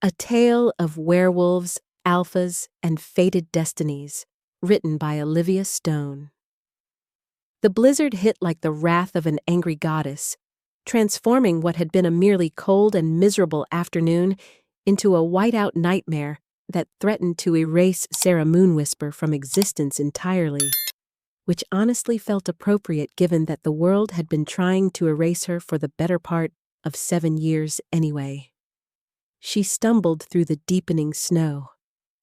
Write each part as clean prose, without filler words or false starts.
A tale of werewolves, alphas, and fated destinies, written by Olivia Stone. The blizzard hit like the wrath of an angry goddess, transforming what had been a merely cold and miserable afternoon into a whiteout nightmare that threatened to erase Sarah Moonwhisper from existence entirely, which honestly felt appropriate given that the world had been trying to erase her for the better part of 7 years anyway. She stumbled through the deepening snow,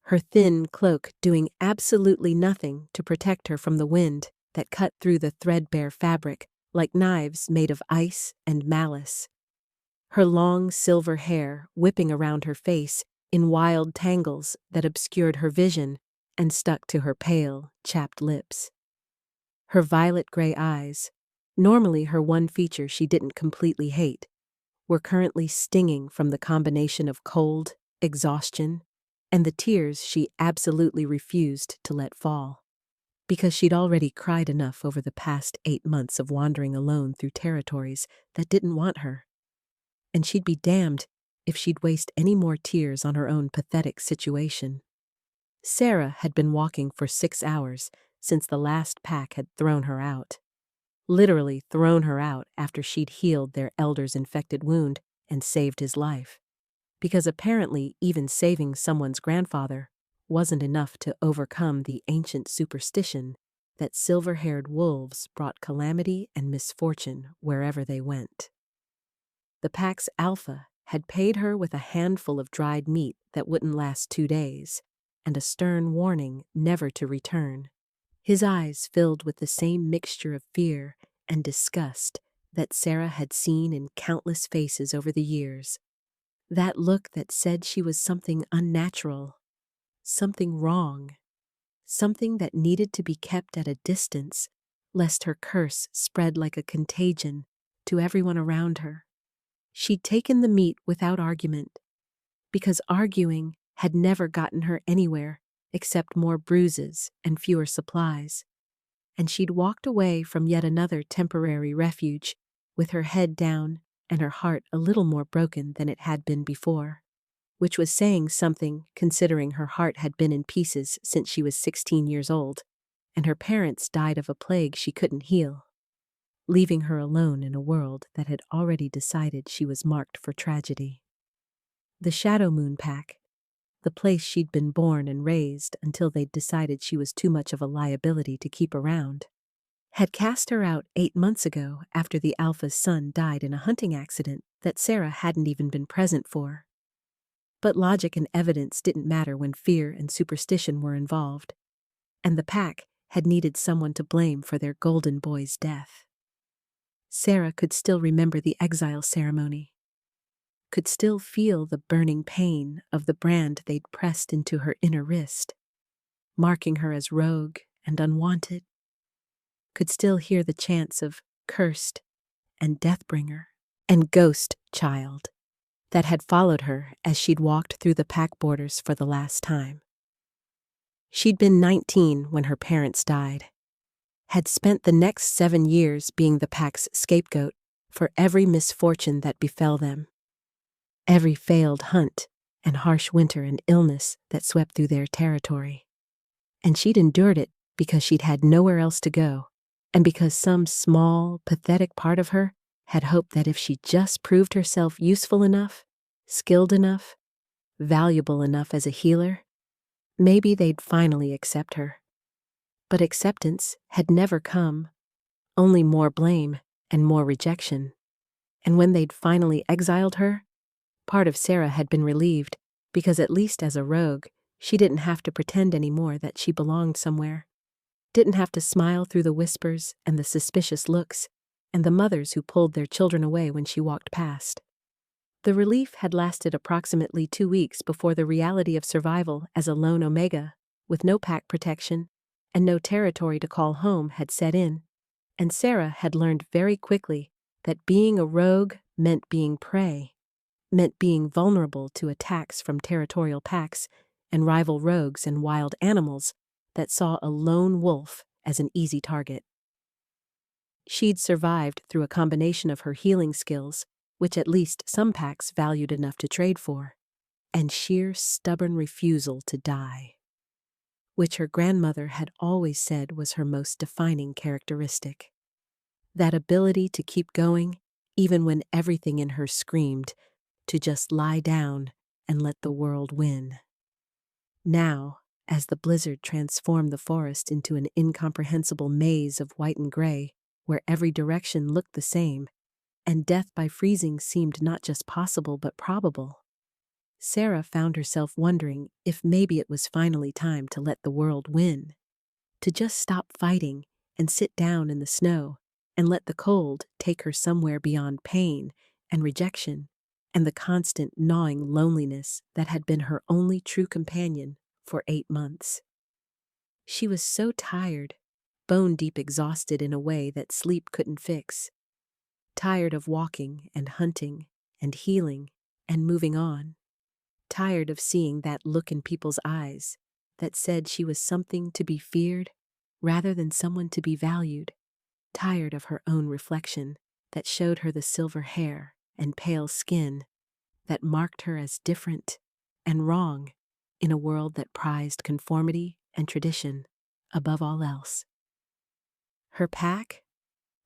her thin cloak doing absolutely nothing to protect her from the wind that cut through the threadbare fabric like knives made of ice and malice. Her long silver hair whipping around her face in wild tangles that obscured her vision and stuck to her pale, chapped lips. Her violet-gray eyes, normally her one feature she didn't completely hate, were currently stinging from the combination of cold, exhaustion, and the tears she absolutely refused to let fall. Because she'd already cried enough over the past 8 months of wandering alone through territories that didn't want her. And she'd be damned if she'd waste any more tears on her own pathetic situation. Sarah had been walking for 6 hours since the last pack had thrown her out. Literally thrown her out after she'd healed their elder's infected wound and saved his life. Because apparently even saving someone's grandfather wasn't enough to overcome the ancient superstition that silver-haired wolves brought calamity and misfortune wherever they went. The pack's alpha had paid her with a handful of dried meat that wouldn't last 2 days, and a stern warning never to return. His eyes filled with the same mixture of fear and disgust that Sarah had seen in countless faces over the years. That look that said she was something unnatural, something wrong, something that needed to be kept at a distance, lest her curse spread like a contagion to everyone around her. She'd taken the meat without argument, because arguing had never gotten her anywhere except more bruises and fewer supplies, and she'd walked away from yet another temporary refuge with her head down and her heart a little more broken than it had been before, which was saying something considering her heart had been in pieces since she was 16 years old, and her parents died of a plague she couldn't heal, leaving her alone in a world that had already decided she was marked for tragedy. The Shadow Moon Pack, the place she'd been born and raised until they'd decided she was too much of a liability to keep around, had cast her out 8 months ago after the Alpha's son died in a hunting accident that Sarah hadn't even been present for. But logic and evidence didn't matter when fear and superstition were involved, and the pack had needed someone to blame for their golden boy's death. Sarah could still remember the exile ceremony, could still feel the burning pain of the brand they'd pressed into her inner wrist, marking her as rogue and unwanted, could still hear the chants of cursed and deathbringer and ghost child that had followed her as she'd walked through the pack borders for the last time. She'd been 19 when her parents died, had spent the next 7 years being the pack's scapegoat for every misfortune that befell them, every failed hunt and harsh winter and illness that swept through their territory. And she'd endured it because she'd had nowhere else to go, and because some small, pathetic part of her had hoped that if she just proved herself useful enough, skilled enough, valuable enough as a healer, maybe they'd finally accept her. But acceptance had never come, only more blame and more rejection. And when they'd finally exiled her, part of Sarah had been relieved, because at least as a rogue, she didn't have to pretend anymore that she belonged somewhere, didn't have to smile through the whispers and the suspicious looks and the mothers who pulled their children away when she walked past. The relief had lasted approximately 2 weeks before the reality of survival as a lone Omega, with no pack protection and no territory to call home, had set in, and Sarah had learned very quickly that being a rogue meant being prey, meant being vulnerable to attacks from territorial packs and rival rogues and wild animals that saw a lone wolf as an easy target. She'd survived through a combination of her healing skills, which at least some packs valued enough to trade for, and sheer stubborn refusal to die, which her grandmother had always said was her most defining characteristic. That ability to keep going, even when everything in her screamed, to just lie down and let the world win. Now, as the blizzard transformed the forest into an incomprehensible maze of white and gray, where every direction looked the same, and death by freezing seemed not just possible but probable, Sarah found herself wondering if maybe it was finally time to let the world win, to just stop fighting and sit down in the snow and let the cold take her somewhere beyond pain and rejection and the constant gnawing loneliness that had been her only true companion for 8 months. She was so tired, bone-deep exhausted in a way that sleep couldn't fix, tired of walking and hunting and healing and moving on, tired of seeing that look in people's eyes that said she was something to be feared rather than someone to be valued, tired of her own reflection that showed her the silver hair and pale skin that marked her as different and wrong in a world that prized conformity and tradition above all else. Her pack,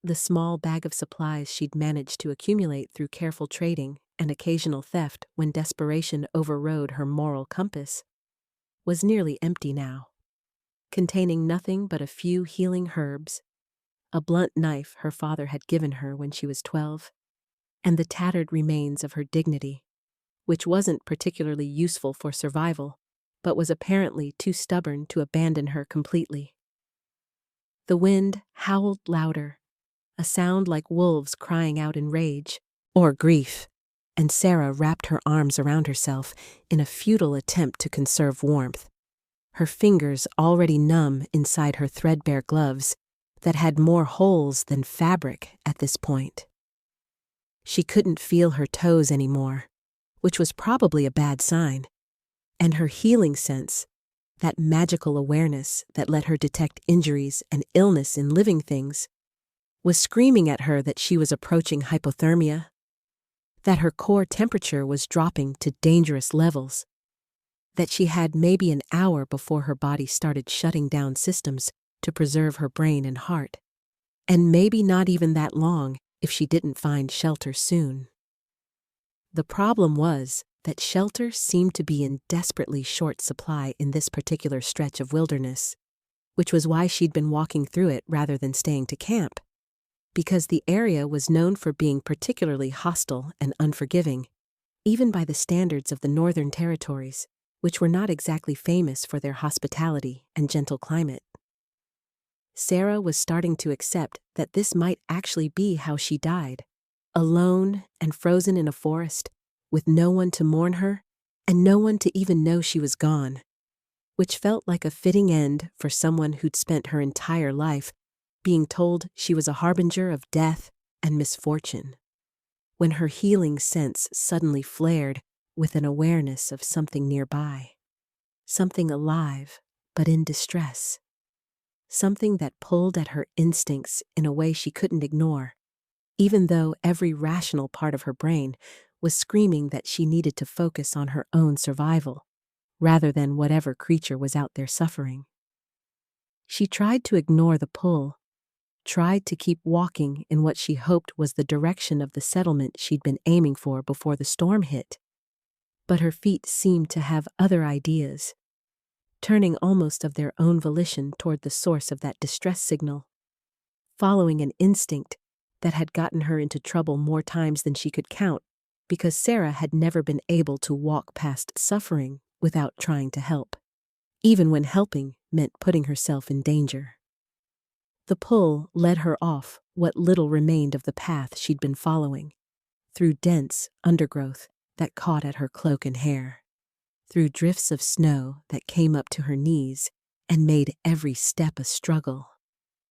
the small bag of supplies she'd managed to accumulate through careful trading and occasional theft when desperation overrode her moral compass, was nearly empty now, containing nothing but a few healing herbs, a blunt knife her father had given her when she was 12, and the tattered remains of her dignity, which wasn't particularly useful for survival, but was apparently too stubborn to abandon her completely. The wind howled louder, a sound like wolves crying out in rage or grief, and Sarah wrapped her arms around herself in a futile attempt to conserve warmth, her fingers already numb inside her threadbare gloves that had more holes than fabric at this point. She couldn't feel her toes anymore, which was probably a bad sign, and her healing sense, that magical awareness that let her detect injuries and illness in living things, was screaming at her that she was approaching hypothermia, that her core temperature was dropping to dangerous levels, that she had maybe an hour before her body started shutting down systems to preserve her brain and heart, and maybe not even that long if she didn't find shelter soon. The problem was that shelter seemed to be in desperately short supply in this particular stretch of wilderness, which was why she'd been walking through it rather than staying to camp, because the area was known for being particularly hostile and unforgiving, even by the standards of the Northern Territories, which were not exactly famous for their hospitality and gentle climate. Sarah was starting to accept that this might actually be how she died, alone and frozen in a forest, with no one to mourn her and no one to even know she was gone, which felt like a fitting end for someone who'd spent her entire life being told she was a harbinger of death and misfortune, when her healing sense suddenly flared with an awareness of something nearby, something alive but in distress, something that pulled at her instincts in a way she couldn't ignore, even though every rational part of her brain was screaming that she needed to focus on her own survival, rather than whatever creature was out there suffering. She tried to ignore the pull, tried to keep walking in what she hoped was the direction of the settlement she'd been aiming for before the storm hit, but her feet seemed to have other ideas, turning almost of their own volition toward the source of that distress signal, following an instinct that had gotten her into trouble more times than she could count, because Sarah had never been able to walk past suffering without trying to help, even when helping meant putting herself in danger. The pull led her off what little remained of the path she'd been following, through dense undergrowth that caught at her cloak and hair, through drifts of snow that came up to her knees and made every step a struggle,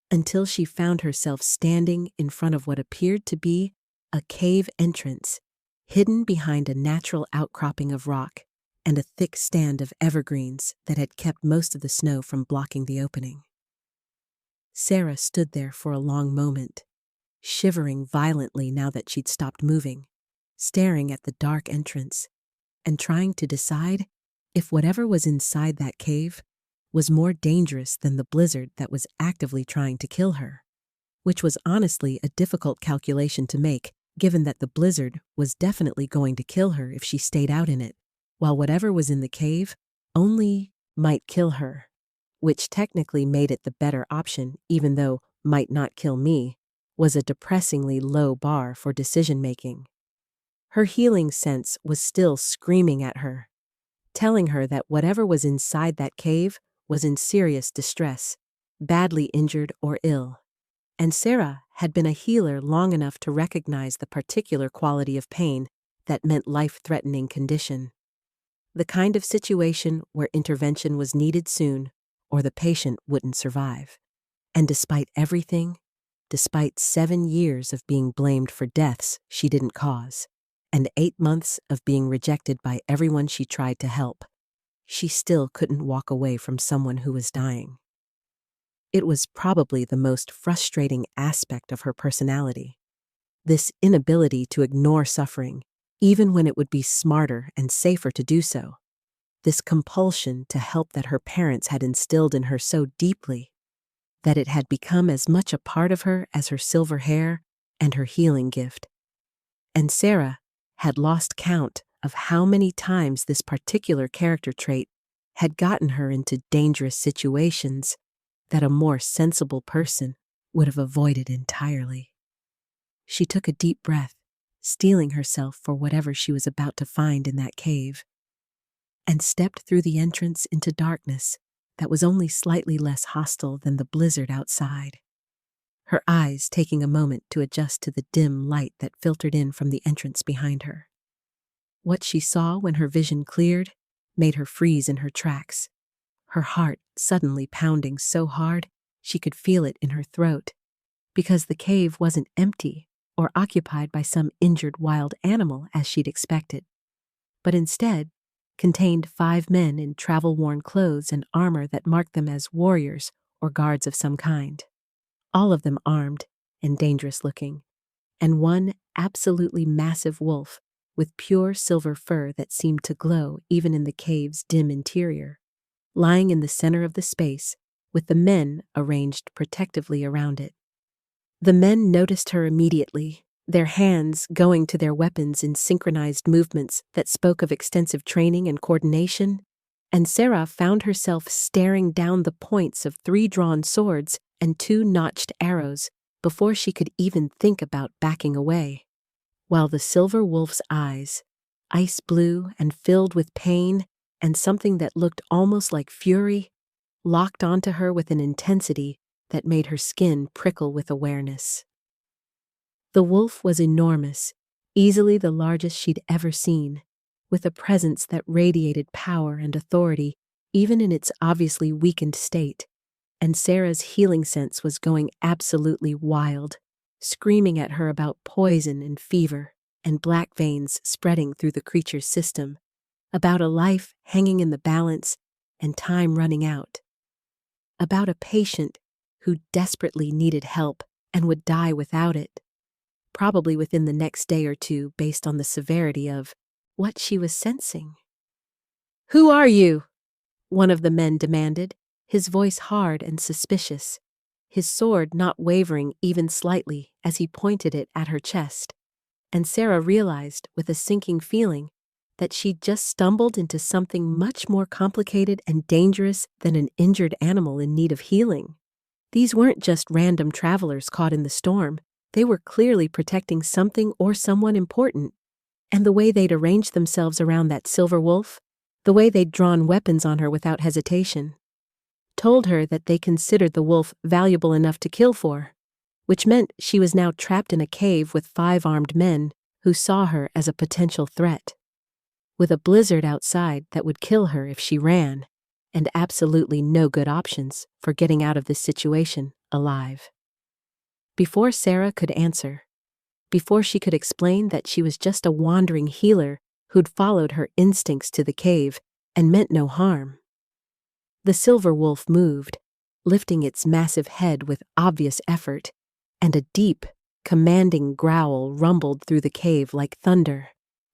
until she found herself standing in front of what appeared to be a cave entrance, hidden behind a natural outcropping of rock and a thick stand of evergreens that had kept most of the snow from blocking the opening. Sarah stood there for a long moment, shivering violently now that she'd stopped moving, staring at the dark entrance, and trying to decide if whatever was inside that cave was more dangerous than the blizzard that was actively trying to kill her, which was honestly a difficult calculation to make, given that the blizzard was definitely going to kill her if she stayed out in it, while whatever was in the cave only might kill her, which technically made it the better option, even though might not kill me was a depressingly low bar for decision-making. Her healing sense was still screaming at her, telling her that whatever was inside that cave was in serious distress, badly injured or ill. And Sarah had been a healer long enough to recognize the particular quality of pain that meant life-threatening condition. The kind of situation where intervention was needed soon, or the patient wouldn't survive. And despite everything, despite 7 years of being blamed for deaths she didn't cause, and 8 months of being rejected by everyone she tried to help, she still couldn't walk away from someone who was dying. It was probably the most frustrating aspect of her personality. This inability to ignore suffering, even when it would be smarter and safer to do so. This compulsion to help that her parents had instilled in her so deeply that it had become as much a part of her as her silver hair and her healing gift. And Sarah had lost count of how many times this particular character trait had gotten her into dangerous situations that a more sensible person would have avoided entirely. She took a deep breath, steeling herself for whatever she was about to find in that cave, and stepped through the entrance into darkness that was only slightly less hostile than the blizzard outside, her eyes taking a moment to adjust to the dim light that filtered in from the entrance behind her. What she saw when her vision cleared made her freeze in her tracks, her heart suddenly pounding so hard she could feel it in her throat, because the cave wasn't empty or occupied by some injured wild animal as she'd expected, but instead contained 5 men in travel-worn clothes and armor that marked them as warriors or guards of some kind, all of them armed and dangerous-looking, and one absolutely massive wolf with pure silver fur that seemed to glow even in the cave's dim interior, lying in the center of the space with the men arranged protectively around it. The men noticed her immediately, their hands going to their weapons in synchronized movements that spoke of extensive training and coordination, and Sarah found herself staring down the points of 3 drawn swords and 2 notched arrows before she could even think about backing away, while the silver wolf's eyes, ice blue and filled with pain and something that looked almost like fury, locked onto her with an intensity that made her skin prickle with awareness. The wolf was enormous, easily the largest she'd ever seen, with a presence that radiated power and authority even in its obviously weakened state, and Sarah's healing sense was going absolutely wild, screaming at her about poison and fever and black veins spreading through the creature's system, about a life hanging in the balance and time running out, about a patient who desperately needed help and would die without it, probably within the next day or 2 based on the severity of what she was sensing. "Who are you?" one of the men demanded, his voice hard and suspicious, his sword not wavering even slightly as he pointed it at her chest, and Sarah realized with a sinking feeling that she'd just stumbled into something much more complicated and dangerous than an injured animal in need of healing. These weren't just random travelers caught in the storm. They were clearly protecting something or someone important, and the way they'd arranged themselves around that silver wolf, the way they'd drawn weapons on her without hesitation, told her that they considered the wolf valuable enough to kill for, which meant she was now trapped in a cave with 5 armed men who saw her as a potential threat, with a blizzard outside that would kill her if she ran, and absolutely no good options for getting out of this situation alive. Before Sarah could answer, before she could explain that she was just a wandering healer who'd followed her instincts to the cave and meant no harm, the silver wolf moved, lifting its massive head with obvious effort, and a deep, commanding growl rumbled through the cave like thunder,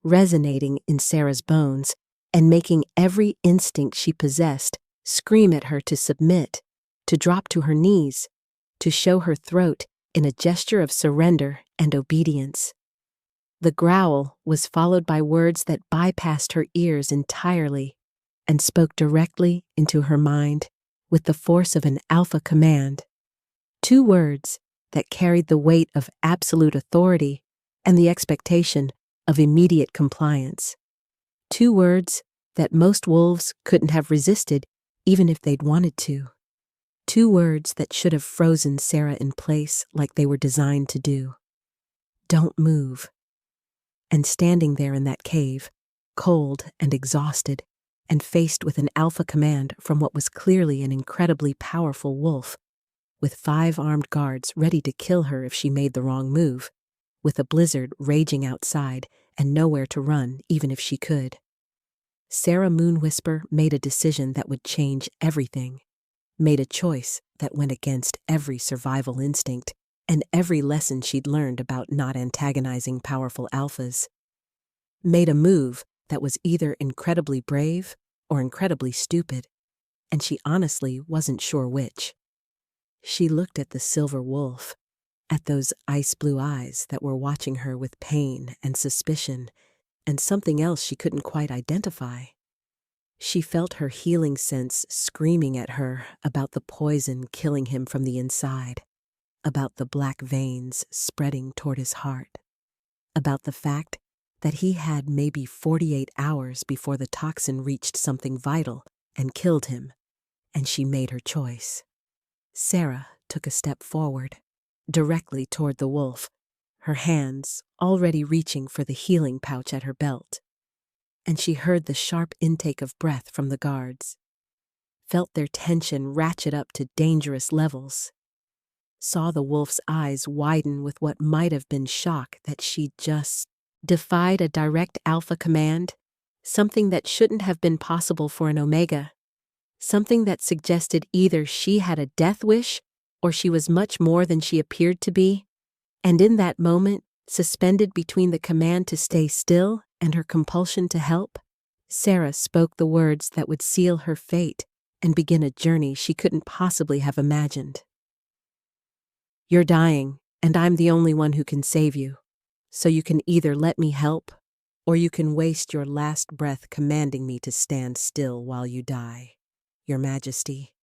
resonating in Sarah's bones and making every instinct she possessed scream at her to submit, to drop to her knees, to show her throat in a gesture of surrender and obedience. The growl was followed by words that bypassed her ears entirely and spoke directly into her mind with the force of an alpha command. 2 words that carried the weight of absolute authority and the expectation of immediate compliance. 2 words that most wolves couldn't have resisted even if they'd wanted to. 2 words that should have frozen Sarah in place like they were designed to do. Don't move. And standing there in that cave, cold and exhausted, and faced with an alpha command from what was clearly an incredibly powerful wolf, with 5 armed guards ready to kill her if she made the wrong move, with a blizzard raging outside and nowhere to run even if she could. Sarah Moonwhisper made a decision that would change everything, made a choice that went against every survival instinct and every lesson she'd learned about not antagonizing powerful alphas. Made a move that was either incredibly brave or incredibly stupid, and she honestly wasn't sure which. She looked at the silver wolf, at those ice-blue eyes that were watching her with pain and suspicion, and something else she couldn't quite identify. She felt her healing sense screaming at her about the poison killing him from the inside, about the black veins spreading toward his heart, about the fact that he had maybe 48 hours before the toxin reached something vital and killed him, and she made her choice. Sarah took a step forward, directly toward the wolf, her hands already reaching for the healing pouch at her belt. And she heard the sharp intake of breath from the guards, felt their tension ratchet up to dangerous levels, saw the wolf's eyes widen with what might have been shock that she just defied a direct alpha command, something that shouldn't have been possible for an Omega, something that suggested either she had a death wish or she was much more than she appeared to be. And in that moment, suspended between the command to stay still and her compulsion to help, Sarah spoke the words that would seal her fate and begin a journey she couldn't possibly have imagined. You're dying, and I'm the only one who can save you. So you can either let me help, or you can waste your last breath commanding me to stand still while you die, Your Majesty.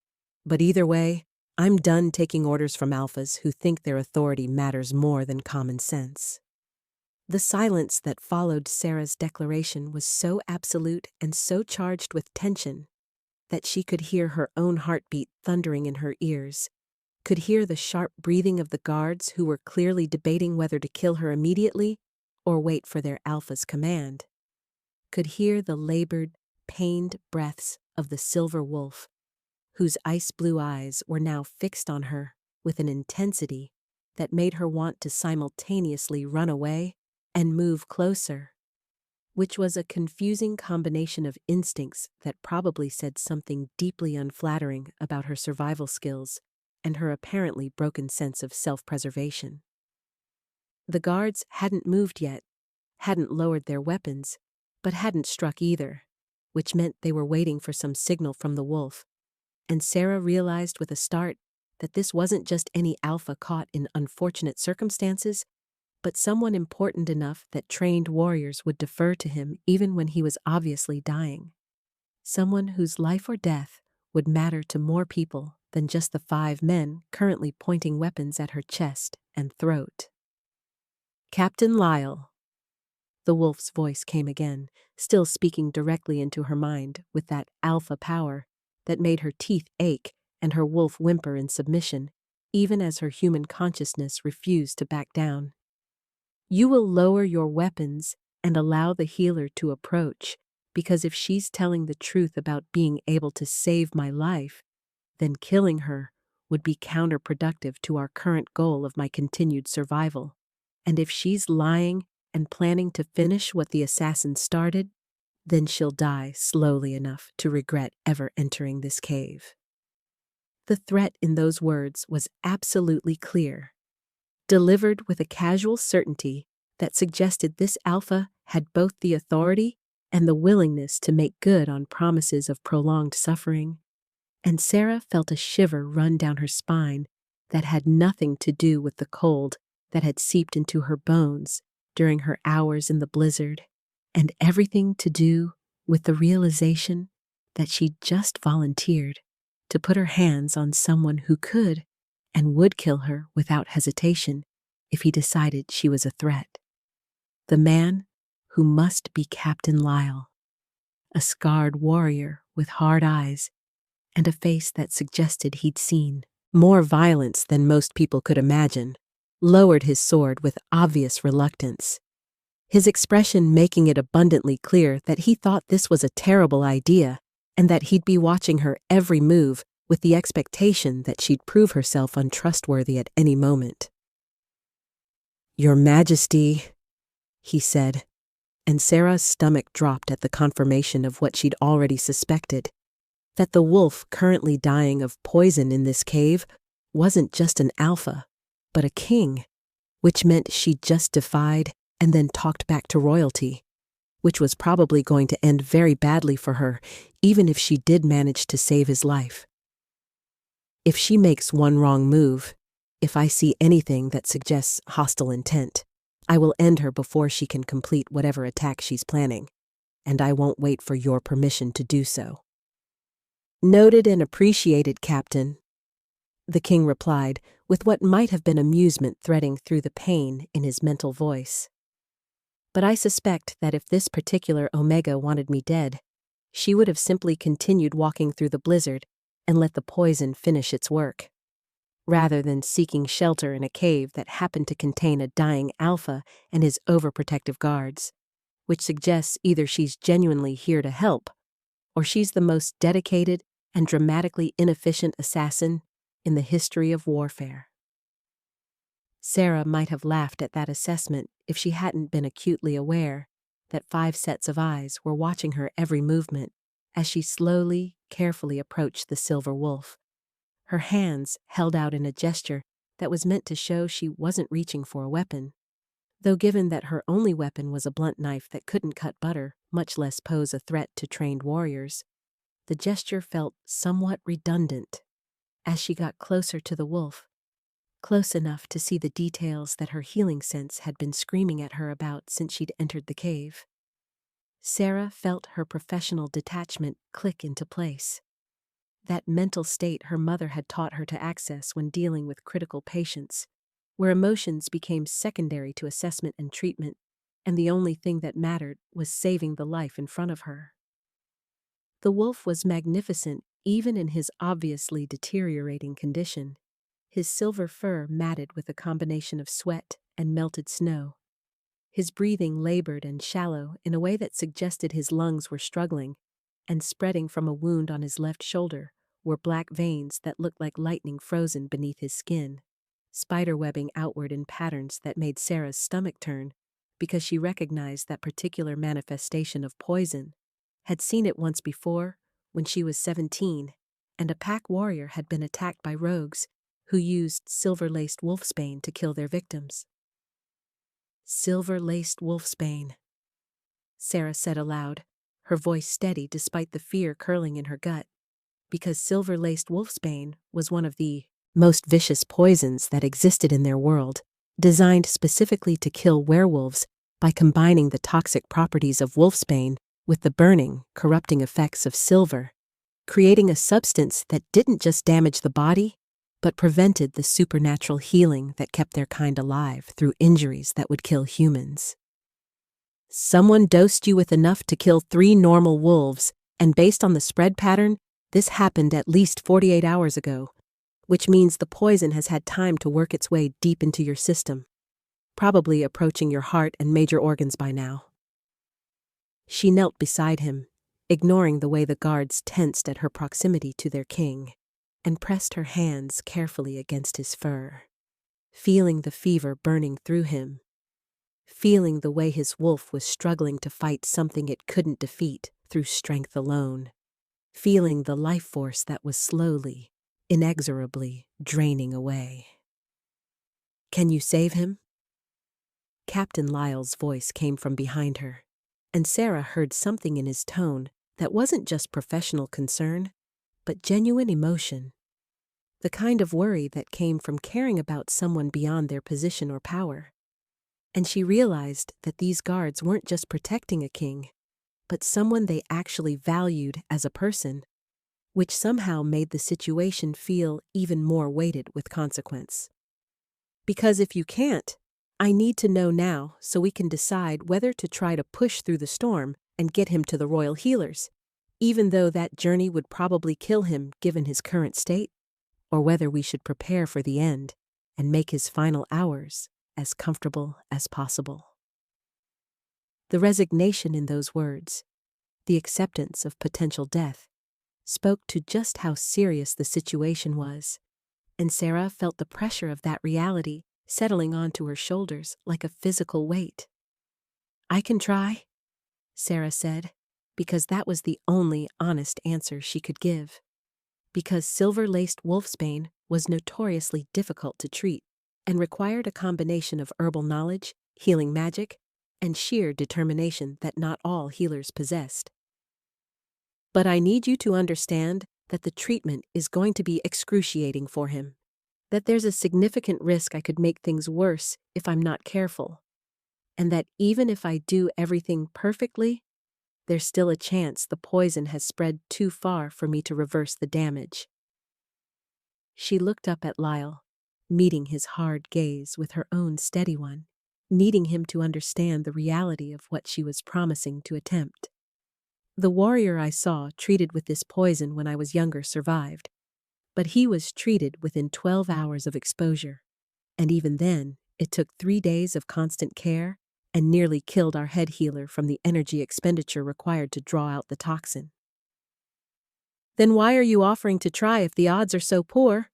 But either way, I'm done taking orders from alphas who think their authority matters more than common sense. The silence that followed Sarah's declaration was so absolute and so charged with tension that she could hear her own heartbeat thundering in her ears, could hear the sharp breathing of the guards who were clearly debating whether to kill her immediately or wait for their alpha's command, could hear the labored, pained breaths of the silver wolf, whose ice-blue eyes were now fixed on her with an intensity that made her want to simultaneously run away and move closer, which was a confusing combination of instincts that probably said something deeply unflattering about her survival skills and her apparently broken sense of self-preservation. The guards hadn't moved yet, hadn't lowered their weapons, but hadn't struck either, which meant they were waiting for some signal from the wolf. And Sarah realized with a start that this wasn't just any alpha caught in unfortunate circumstances, but someone important enough that trained warriors would defer to him even when he was obviously dying. Someone whose life or death would matter to more people than just the 5 men currently pointing weapons at her chest and throat. Captain Lyle. The wolf's voice came again, still speaking directly into her mind with that alpha power that made her teeth ache and her wolf whimper in submission, even as her human consciousness refused to back down. You will lower your weapons and allow the healer to approach, because if she's telling the truth about being able to save my life, then killing her would be counterproductive to our current goal of my continued survival. And if she's lying and planning to finish what the assassin started, then she'll die slowly enough to regret ever entering this cave. The threat in those words was absolutely clear, delivered with a casual certainty that suggested this alpha had both the authority and the willingness to make good on promises of prolonged suffering, and Sarah felt a shiver run down her spine that had nothing to do with the cold that had seeped into her bones during her hours in the blizzard, and everything to do with the realization that she'd just volunteered to put her hands on someone who could and would kill her without hesitation if he decided she was a threat. The man who must be Captain Lyle, a scarred warrior with hard eyes and a face that suggested he'd seen more violence than most people could imagine, lowered his sword with obvious reluctance, his expression making it abundantly clear that he thought this was a terrible idea and that he'd be watching her every move with the expectation that she'd prove herself untrustworthy at any moment. "Your Majesty," he said, and Sarah's stomach dropped at the confirmation of what she'd already suspected, that the wolf currently dying of poison in this cave wasn't just an alpha, but a king, which meant she'd just defied and then talked back to royalty, which was probably going to end very badly for her, even if she did manage to save his life. If she makes one wrong move, if I see anything that suggests hostile intent, I will end her before she can complete whatever attack she's planning, and I won't wait for your permission to do so." "Noted and appreciated, Captain," the king replied, with what might have been amusement threading through the pain in his mental voice. "But I suspect that if this particular Omega wanted me dead, she would have simply continued walking through the blizzard and let the poison finish its work, rather than seeking shelter in a cave that happened to contain a dying alpha and his overprotective guards, which suggests either she's genuinely here to help, or she's the most dedicated and dramatically inefficient assassin in the history of warfare." Sarah might have laughed at that assessment if she hadn't been acutely aware that 5 sets of eyes were watching her every movement as she slowly, carefully approached the silver wolf, her hands held out in a gesture that was meant to show she wasn't reaching for a weapon, though given that her only weapon was a blunt knife that couldn't cut butter, much less pose a threat to trained warriors, the gesture felt somewhat redundant as she got closer to the wolf, close enough to see the details that her healing sense had been screaming at her about since she'd entered the cave. Sarah felt her professional detachment click into place. That mental state her mother had taught her to access when dealing with critical patients, where emotions became secondary to assessment and treatment, and the only thing that mattered was saving the life in front of her. The wolf was magnificent even in his obviously deteriorating condition, his silver fur matted with a combination of sweat and melted snow, his breathing labored and shallow in a way that suggested his lungs were struggling, and spreading from a wound on his left shoulder were black veins that looked like lightning frozen beneath his skin, spiderwebbing outward in patterns that made Sarah's stomach turn because she recognized that particular manifestation of poison, had seen it once before when she was 17, and a pack warrior had been attacked by rogues who used silver-laced wolfsbane to kill their victims. "Silver-laced wolfsbane," Sarah said aloud, her voice steady despite the fear curling in her gut, because silver-laced wolfsbane was one of the most vicious poisons that existed in their world, designed specifically to kill werewolves by combining the toxic properties of wolfsbane with the burning, corrupting effects of silver, creating a substance that didn't just damage the body, but prevented the supernatural healing that kept their kind alive through injuries that would kill humans. Someone dosed you with enough to kill 3 normal wolves, and based on the spread pattern, this happened at least 48 hours ago, which means the poison has had time to work its way deep into your system, probably approaching your heart and major organs by now. She knelt beside him, ignoring the way the guards tensed at her proximity to their king, and pressed her hands carefully against his fur, feeling the fever burning through him, feeling the way his wolf was struggling to fight something it couldn't defeat through strength alone, feeling the life force that was slowly, inexorably draining away. "Can you save him?" Captain Lyle's voice came from behind her, and Sarah heard something in his tone that wasn't just professional concern, but genuine emotion. The kind of worry that came from caring about someone beyond their position or power. And she realized that these guards weren't just protecting a king, but someone they actually valued as a person, which somehow made the situation feel even more weighted with consequence. Because if you can't, I need to know now so we can decide whether to try to push through the storm and get him to the royal healers, even though that journey would probably kill him given his current state, or whether we should prepare for the end and make his final hours as comfortable as possible. The resignation in those words, the acceptance of potential death, spoke to just how serious the situation was, and Sarah felt the pressure of that reality settling onto her shoulders like a physical weight. "I can try," Sarah said, because that was the only honest answer she could give. Because silver-laced wolfsbane was notoriously difficult to treat and required a combination of herbal knowledge, healing magic, and sheer determination that not all healers possessed. "But I need you to understand that the treatment is going to be excruciating for him, that there's a significant risk I could make things worse if I'm not careful, and that even if I do everything perfectly, there's still a chance the poison has spread too far for me to reverse the damage." She looked up at Lyle, meeting his hard gaze with her own steady one, needing him to understand the reality of what she was promising to attempt. "The warrior I saw treated with this poison when I was younger survived, but he was treated within 12 hours of exposure, and even then, it took 3 days of constant care and nearly killed our head healer from the energy expenditure required to draw out the toxin." "Then why are you offering to try if the odds are so poor?"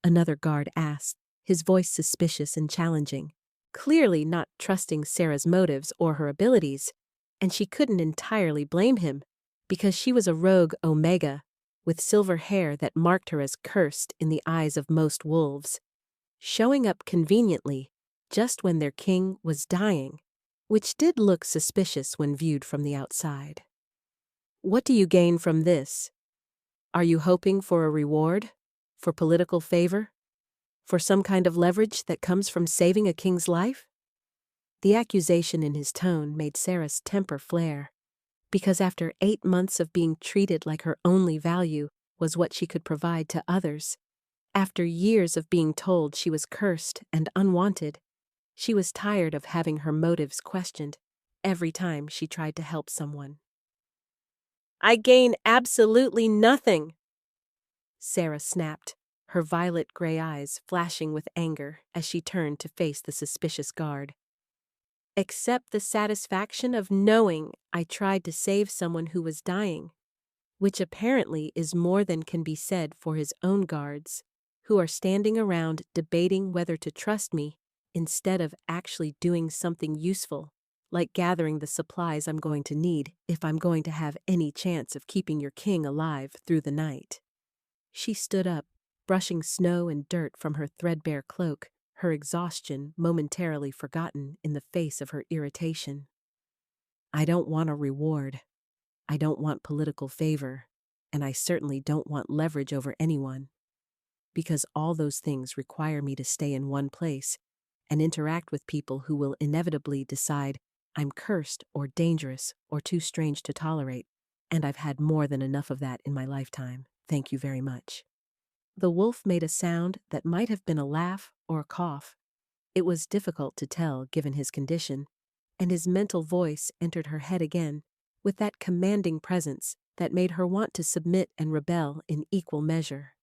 another guard asked, his voice suspicious and challenging, clearly not trusting Sarah's motives or her abilities, and she couldn't entirely blame him, because she was a rogue Omega with silver hair that marked her as cursed in the eyes of most wolves, showing up conveniently just when their king was dying, which did look suspicious when viewed from the outside. "What do you gain from this? Are you hoping for a reward? For political favor? For some kind of leverage that comes from saving a king's life?" The accusation in his tone made Sarah's temper flare, because after 8 months of being treated like her only value was what she could provide to others, after years of being told she was cursed and unwanted, she was tired of having her motives questioned every time she tried to help someone. "I gain absolutely nothing," Sarah snapped, her violet gray eyes flashing with anger as she turned to face the suspicious guard. "Except the satisfaction of knowing I tried to save someone who was dying, which apparently is more than can be said for his own guards, who are standing around debating whether to trust me instead of actually doing something useful, like gathering the supplies I'm going to need if I'm going to have any chance of keeping your king alive through the night." She stood up, brushing snow and dirt from her threadbare cloak, her exhaustion momentarily forgotten in the face of her irritation. "I don't want a reward. I don't want political favor, and I certainly don't want leverage over anyone, because all those things require me to stay in one place and interact with people who will inevitably decide I'm cursed or dangerous or too strange to tolerate, and I've had more than enough of that in my lifetime. Thank you very much." The wolf made a sound that might have been a laugh or a cough. It was difficult to tell given his condition, and his mental voice entered her head again with that commanding presence that made her want to submit and rebel in equal measure.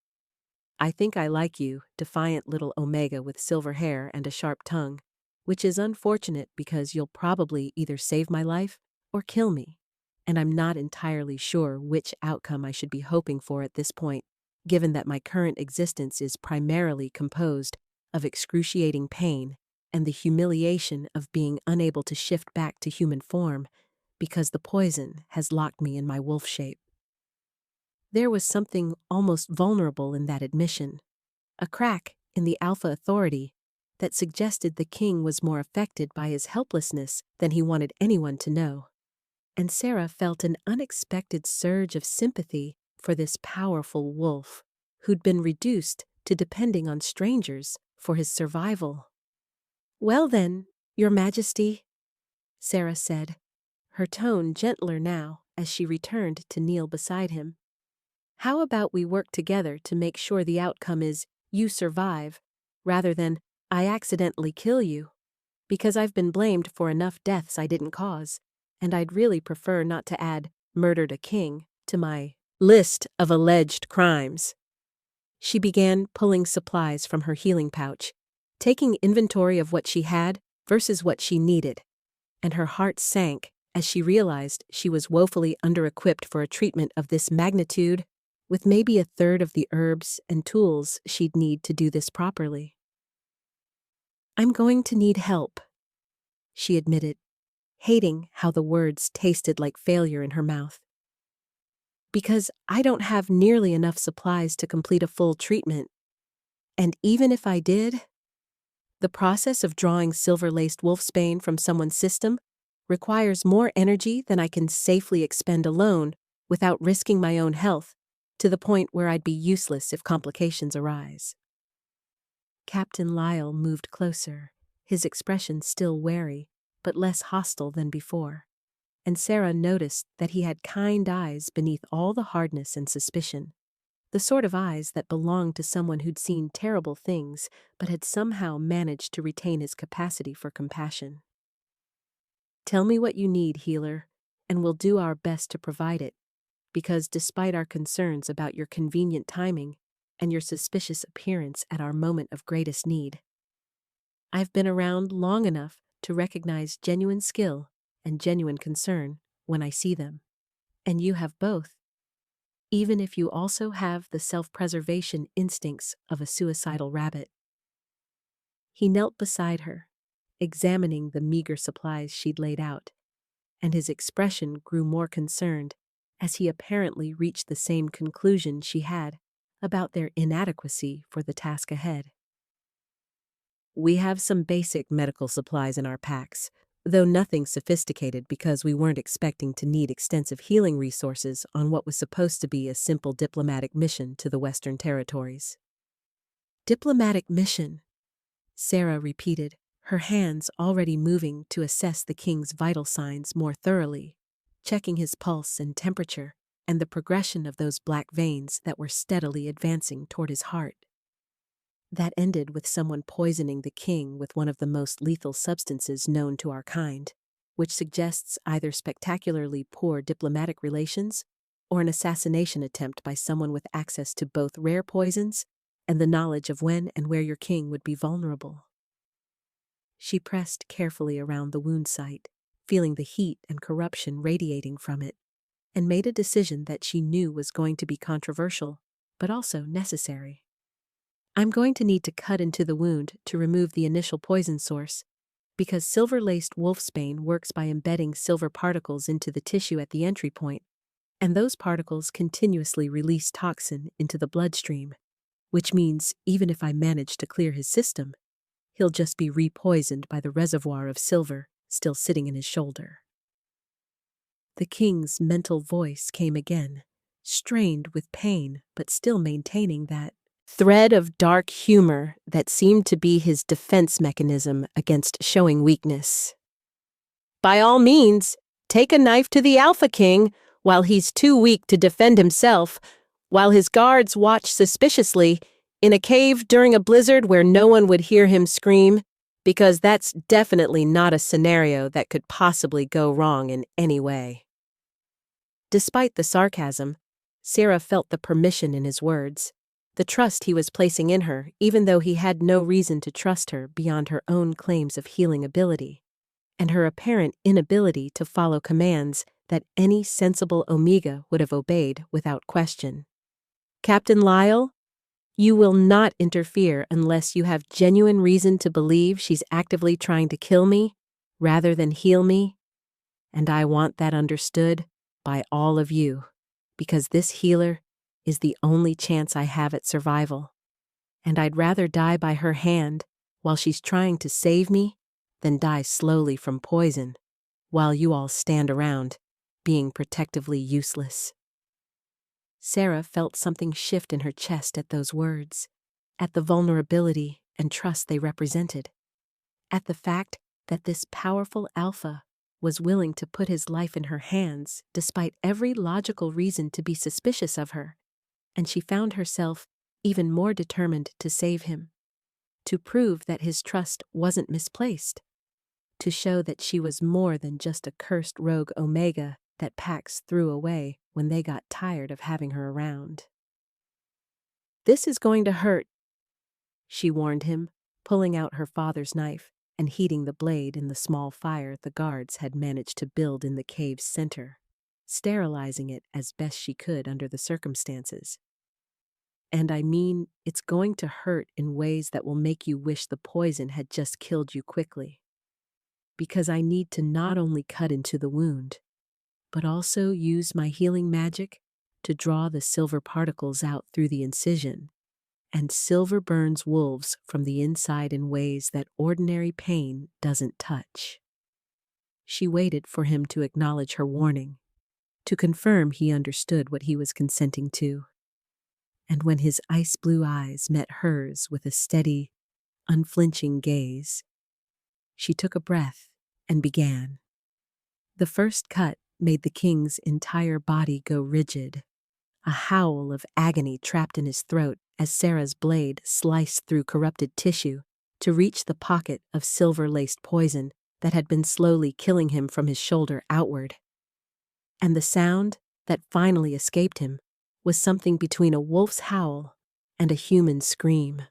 "I think I like you, defiant little Omega with silver hair and a sharp tongue, which is unfortunate because you'll probably either save my life or kill me, and I'm not entirely sure which outcome I should be hoping for at this point, given that my current existence is primarily composed of excruciating pain and the humiliation of being unable to shift back to human form because the poison has locked me in my wolf shape." There was something almost vulnerable in that admission, a crack in the alpha authority that suggested the king was more affected by his helplessness than he wanted anyone to know. And Sarah felt an unexpected surge of sympathy for this powerful wolf, who'd been reduced to depending on strangers for his survival. "Well then, Your Majesty," Sarah said, her tone gentler now as she returned to kneel beside him. "How about we work together to make sure the outcome is you survive, rather than I accidentally kill you? Because I've been blamed for enough deaths I didn't cause, and I'd really prefer not to add murdered a king to my list of alleged crimes." She began pulling supplies from her healing pouch, taking inventory of what she had versus what she needed, and her heart sank as she realized she was woefully under-equipped for a treatment of this magnitude, with maybe a third of the herbs and tools she'd need to do this properly. "I'm going to need help," she admitted, hating how the words tasted like failure in her mouth. "Because I don't have nearly enough supplies to complete a full treatment. And even if I did, the process of drawing silver-laced wolfsbane from someone's system requires more energy than I can safely expend alone without risking my own health, to the point where I'd be useless if complications arise." Captain Lyle moved closer, his expression still wary, but less hostile than before, and Sarah noticed that he had kind eyes beneath all the hardness and suspicion, the sort of eyes that belonged to someone who'd seen terrible things but had somehow managed to retain his capacity for compassion. "Tell me what you need, healer, and we'll do our best to provide it, because despite our concerns about your convenient timing and your suspicious appearance at our moment of greatest need, I've been around long enough to recognize genuine skill and genuine concern when I see them. And you have both, even if you also have the self-preservation instincts of a suicidal rabbit." He knelt beside her, examining the meager supplies she'd laid out, and his expression grew more concerned as he apparently reached the same conclusion she had about their inadequacy for the task ahead. "We have some basic medical supplies in our packs, though nothing sophisticated because we weren't expecting to need extensive healing resources on what was supposed to be a simple diplomatic mission to the Western Territories." "Diplomatic mission," Sarah repeated, her hands already moving to assess the king's vital signs more thoroughly, checking his pulse and temperature and the progression of those black veins that were steadily advancing toward his heart. That ended with someone poisoning the king with one of the most lethal substances known to our kind, which suggests either spectacularly poor diplomatic relations or an assassination attempt by someone with access to both rare poisons and the knowledge of when and where your king would be vulnerable. She pressed carefully around the wound site, feeling the heat and corruption radiating from it, and made a decision that she knew was going to be controversial, but also necessary. "I'm going to need to cut into the wound to remove the initial poison source, because silver-laced wolfsbane works by embedding silver particles into the tissue at the entry point, and those particles continuously release toxin into the bloodstream, which means even if I manage to clear his system, he'll just be re-poisoned by the reservoir of silver still sitting in his shoulder." The king's mental voice came again, strained with pain but still maintaining that thread of dark humor that seemed to be his defense mechanism against showing weakness. "By all means, take a knife to the Alpha King while he's too weak to defend himself, while his guards watch suspiciously in a cave during a blizzard where no one would hear him scream, because that's definitely not a scenario that could possibly go wrong in any way." Despite the sarcasm, Sarah felt the permission in his words, the trust he was placing in her, even though he had no reason to trust her beyond her own claims of healing ability, and her apparent inability to follow commands that any sensible Omega would have obeyed without question. "Captain Lyle, you will not interfere unless you have genuine reason to believe she's actively trying to kill me rather than heal me, and I want that understood by all of you, because this healer is the only chance I have at survival, and I'd rather die by her hand while she's trying to save me, then die slowly from poison, while you all stand around, being protectively useless." Sarah felt something shift in her chest at those words, at the vulnerability and trust they represented, at the fact that this powerful alpha was willing to put his life in her hands despite every logical reason to be suspicious of her, and she found herself even more determined to save him, to prove that his trust wasn't misplaced, to show that she was more than just a cursed rogue Omega that Pax threw away when they got tired of having her around. "This is going to hurt," she warned him, pulling out her father's knife and heating the blade in the small fire the guards had managed to build in the cave's center, sterilizing it as best she could under the circumstances. "And I mean, it's going to hurt in ways that will make you wish the poison had just killed you quickly. Because I need to not only cut into the wound, but also use my healing magic to draw the silver particles out through the incision, and silver burns wolves from the inside in ways that ordinary pain doesn't touch." She waited for him to acknowledge her warning, to confirm he understood what he was consenting to. And when his ice blue eyes met hers with a steady, unflinching gaze, she took a breath and began. The first cut made the king's entire body go rigid, a howl of agony trapped in his throat as Sarah's blade sliced through corrupted tissue to reach the pocket of silver-laced poison that had been slowly killing him from his shoulder outward. And the sound that finally escaped him was something between a wolf's howl and a human scream,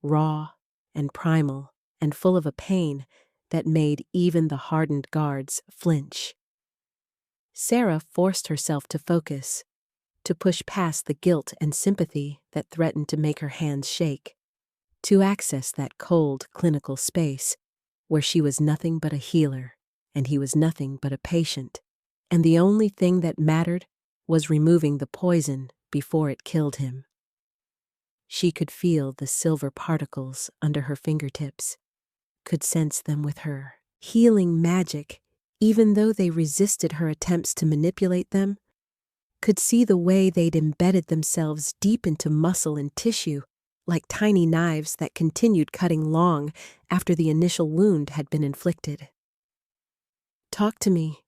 raw and primal and full of a pain that made even the hardened guards flinch. Sarah forced herself to focus, to push past the guilt and sympathy that threatened to make her hands shake, to access that cold clinical space where she was nothing but a healer and he was nothing but a patient, and the only thing that mattered was removing the poison before it killed him. She could feel the silver particles under her fingertips, could sense them with her healing magic, even though they resisted her attempts to manipulate them, could see the way they'd embedded themselves deep into muscle and tissue, like tiny knives that continued cutting long after the initial wound had been inflicted. "Talk to me,"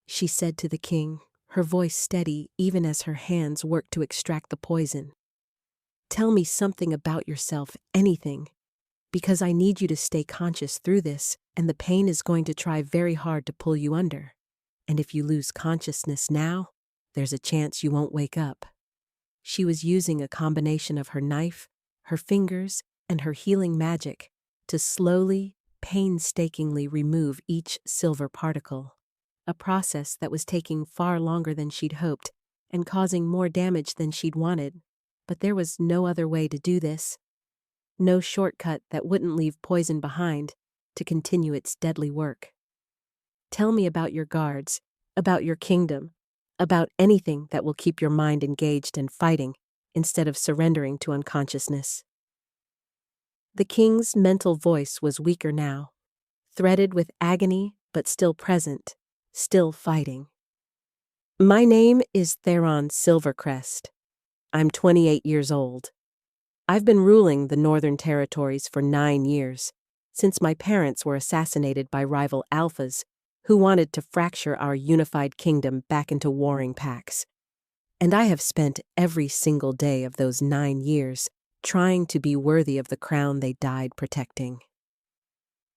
she said to the king, her voice steady even as her hands worked to extract the poison. "Tell me something about yourself, anything, because I need you to stay conscious through this, and the pain is going to try very hard to pull you under. And if you lose consciousness now, there's a chance you won't wake up." She was using a combination of her knife, her fingers, and her healing magic to slowly, painstakingly remove each silver particle, a process that was taking far longer than she'd hoped and causing more damage than she'd wanted. But there was no other way to do this. No shortcut that wouldn't leave poison behind to continue its deadly work. "Tell me about your guards, about your kingdom, about anything that will keep your mind engaged and fighting instead of surrendering to unconsciousness." The king's mental voice was weaker now, threaded with agony but still present, still fighting. "My name is Theron Silvercrest. I'm 28 years old. I've been ruling the Northern Territories for 9 years, since my parents were assassinated by rival alphas who wanted to fracture our unified kingdom back into warring packs. And I have spent every single day of those 9 years trying to be worthy of the crown they died protecting."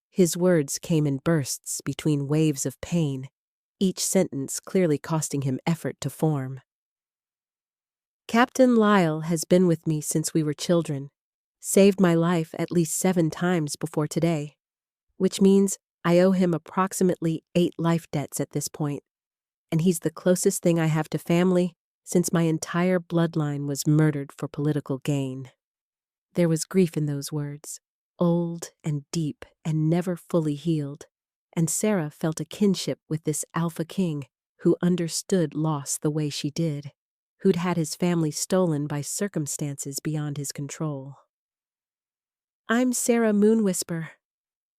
His words came in bursts between waves of pain, each sentence clearly costing him effort to form. "Captain Lyle has been with me since we were children, saved my life at least 7 times before today, which means I owe him approximately 8 life debts at this point, and he's the closest thing I have to family since my entire bloodline was murdered for political gain." There was grief in those words, old and deep and never fully healed, and Sarah felt a kinship with this alpha king who understood loss the way she did, who'd had his family stolen by circumstances beyond his control. I'm Sarah Moonwhisper,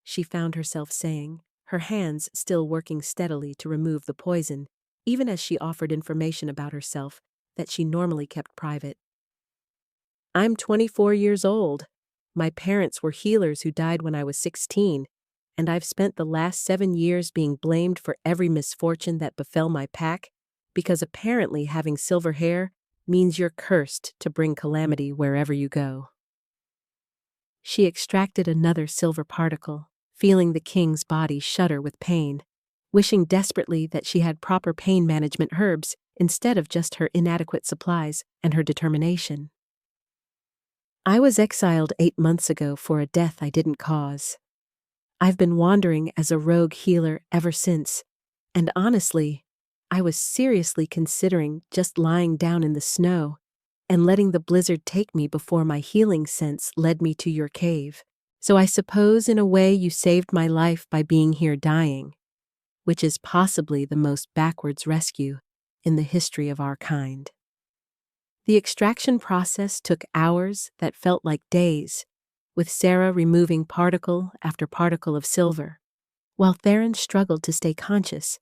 she found herself saying, her hands still working steadily to remove the poison, even as she offered information about herself that she normally kept private. I'm 24 years old. My parents were healers who died when I was 16, and I've spent the last 7 years being blamed for every misfortune that befell my pack, because apparently having silver hair means you're cursed to bring calamity wherever you go. She extracted another silver particle, feeling the king's body shudder with pain, wishing desperately that she had proper pain management herbs instead of just her inadequate supplies and her determination. I was exiled 8 months ago for a death I didn't cause. I've been wandering as a rogue healer ever since, and honestly, I was seriously considering just lying down in the snow and letting the blizzard take me before my healing sense led me to your cave. So I suppose in a way you saved my life by being here dying, which is possibly the most backwards rescue in the history of our kind. The extraction process took hours that felt like days, with Sarah removing particle after particle of silver, while Theron struggled to stay conscious,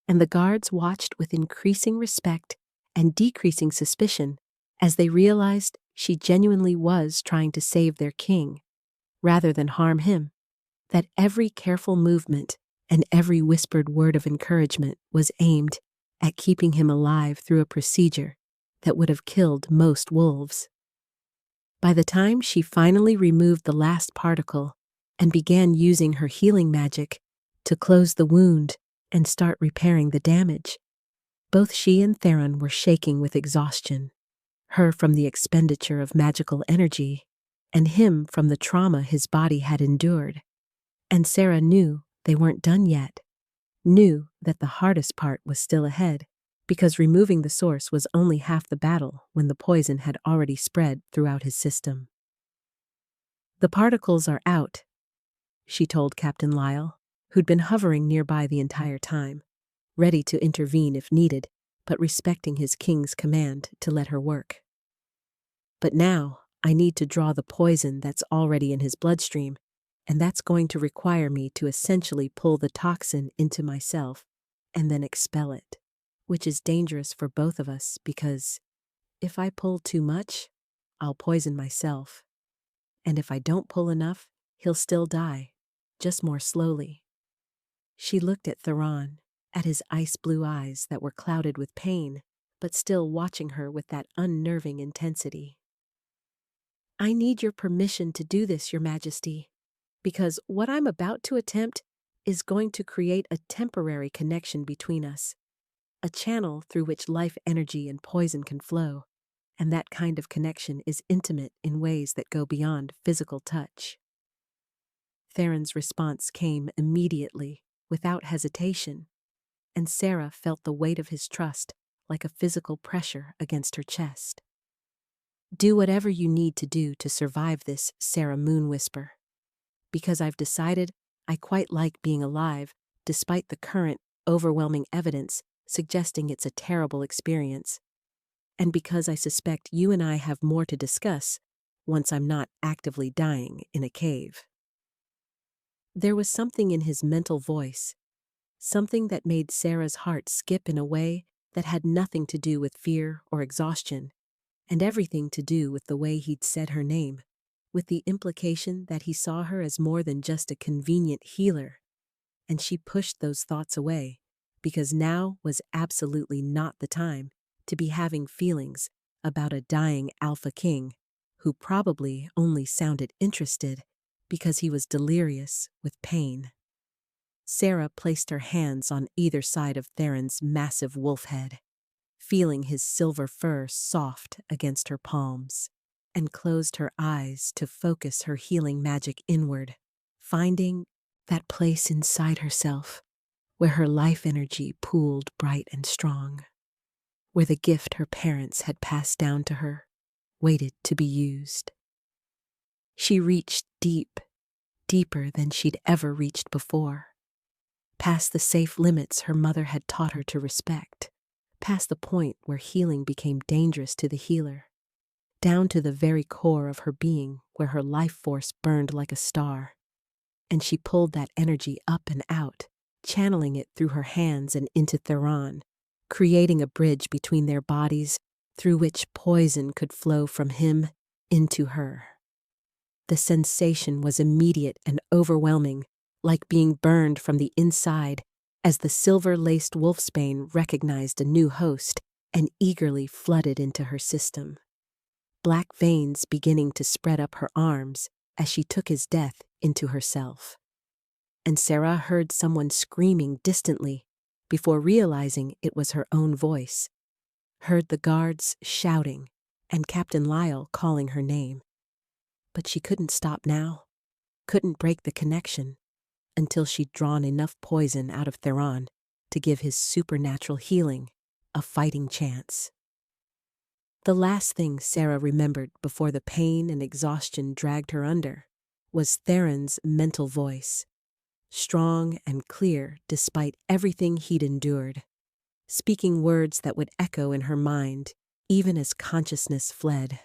and the guards watched with increasing respect and decreasing suspicion as they realized she genuinely was trying to save their king, rather than harm him, that every careful movement and every whispered word of encouragement was aimed at keeping him alive through a procedure that would have killed most wolves. By the time she finally removed the last particle and began using her healing magic to close the wound and start repairing the damage, both she and Theron were shaking with exhaustion, her from the expenditure of magical energy, and him from the trauma his body had endured. And Sarah knew they weren't done yet, knew that the hardest part was still ahead, because removing the source was only half the battle when the poison had already spread throughout his system. The particles are out, she told Captain Lyle, who'd been hovering nearby the entire time, ready to intervene if needed, but respecting his king's command to let her work. But now, I need to draw the poison that's already in his bloodstream, and that's going to require me to essentially pull the toxin into myself and then expel it, which is dangerous for both of us because if I pull too much, I'll poison myself. And if I don't pull enough, he'll still die, just more slowly. She looked at Theron, at his ice blue eyes that were clouded with pain, but still watching her with that unnerving intensity. I need your permission to do this, Your Majesty, because what I'm about to attempt is going to create a temporary connection between us, a channel through which life energy and poison can flow, and that kind of connection is intimate in ways that go beyond physical touch. Theron's response came immediately, without hesitation, and Sarah felt the weight of his trust like a physical pressure against her chest. Do whatever you need to do to survive this, Sarah Moonwhisper, because I've decided I quite like being alive despite the current, overwhelming evidence suggesting it's a terrible experience, and because I suspect you and I have more to discuss once I'm not actively dying in a cave. There was something in his mental voice, something that made Sarah's heart skip in a way that had nothing to do with fear or exhaustion, and everything to do with the way he'd said her name, with the implication that he saw her as more than just a convenient healer, and she pushed those thoughts away, because now was absolutely not the time to be having feelings about a dying Alpha King who probably only sounded interested because he was delirious with pain. Sarah placed her hands on either side of Theron's massive wolf head, feeling his silver fur soft against her palms, and closed her eyes to focus her healing magic inward, finding that place inside herself where her life energy pooled bright and strong, where the gift her parents had passed down to her waited to be used. She reached deep, deeper than she'd ever reached before, past the safe limits her mother had taught her to respect, past the point where healing became dangerous to the healer, down to the very core of her being where her life force burned like a star. And she pulled that energy up and out, channeling it through her hands and into Theron, creating a bridge between their bodies through which poison could flow from him into her. The sensation was immediate and overwhelming, like being burned from the inside, as the silver-laced wolfsbane recognized a new host and eagerly flooded into her system. Black veins beginning to spread up her arms as she took his death into herself. And Sarah heard someone screaming distantly before realizing it was her own voice, heard the guards shouting and Captain Lyle calling her name. But she couldn't stop now, couldn't break the connection until she'd drawn enough poison out of Theron to give his supernatural healing a fighting chance. The last thing Sarah remembered before the pain and exhaustion dragged her under was Theron's mental voice, strong and clear despite everything he'd endured, speaking words that would echo in her mind even as consciousness fled.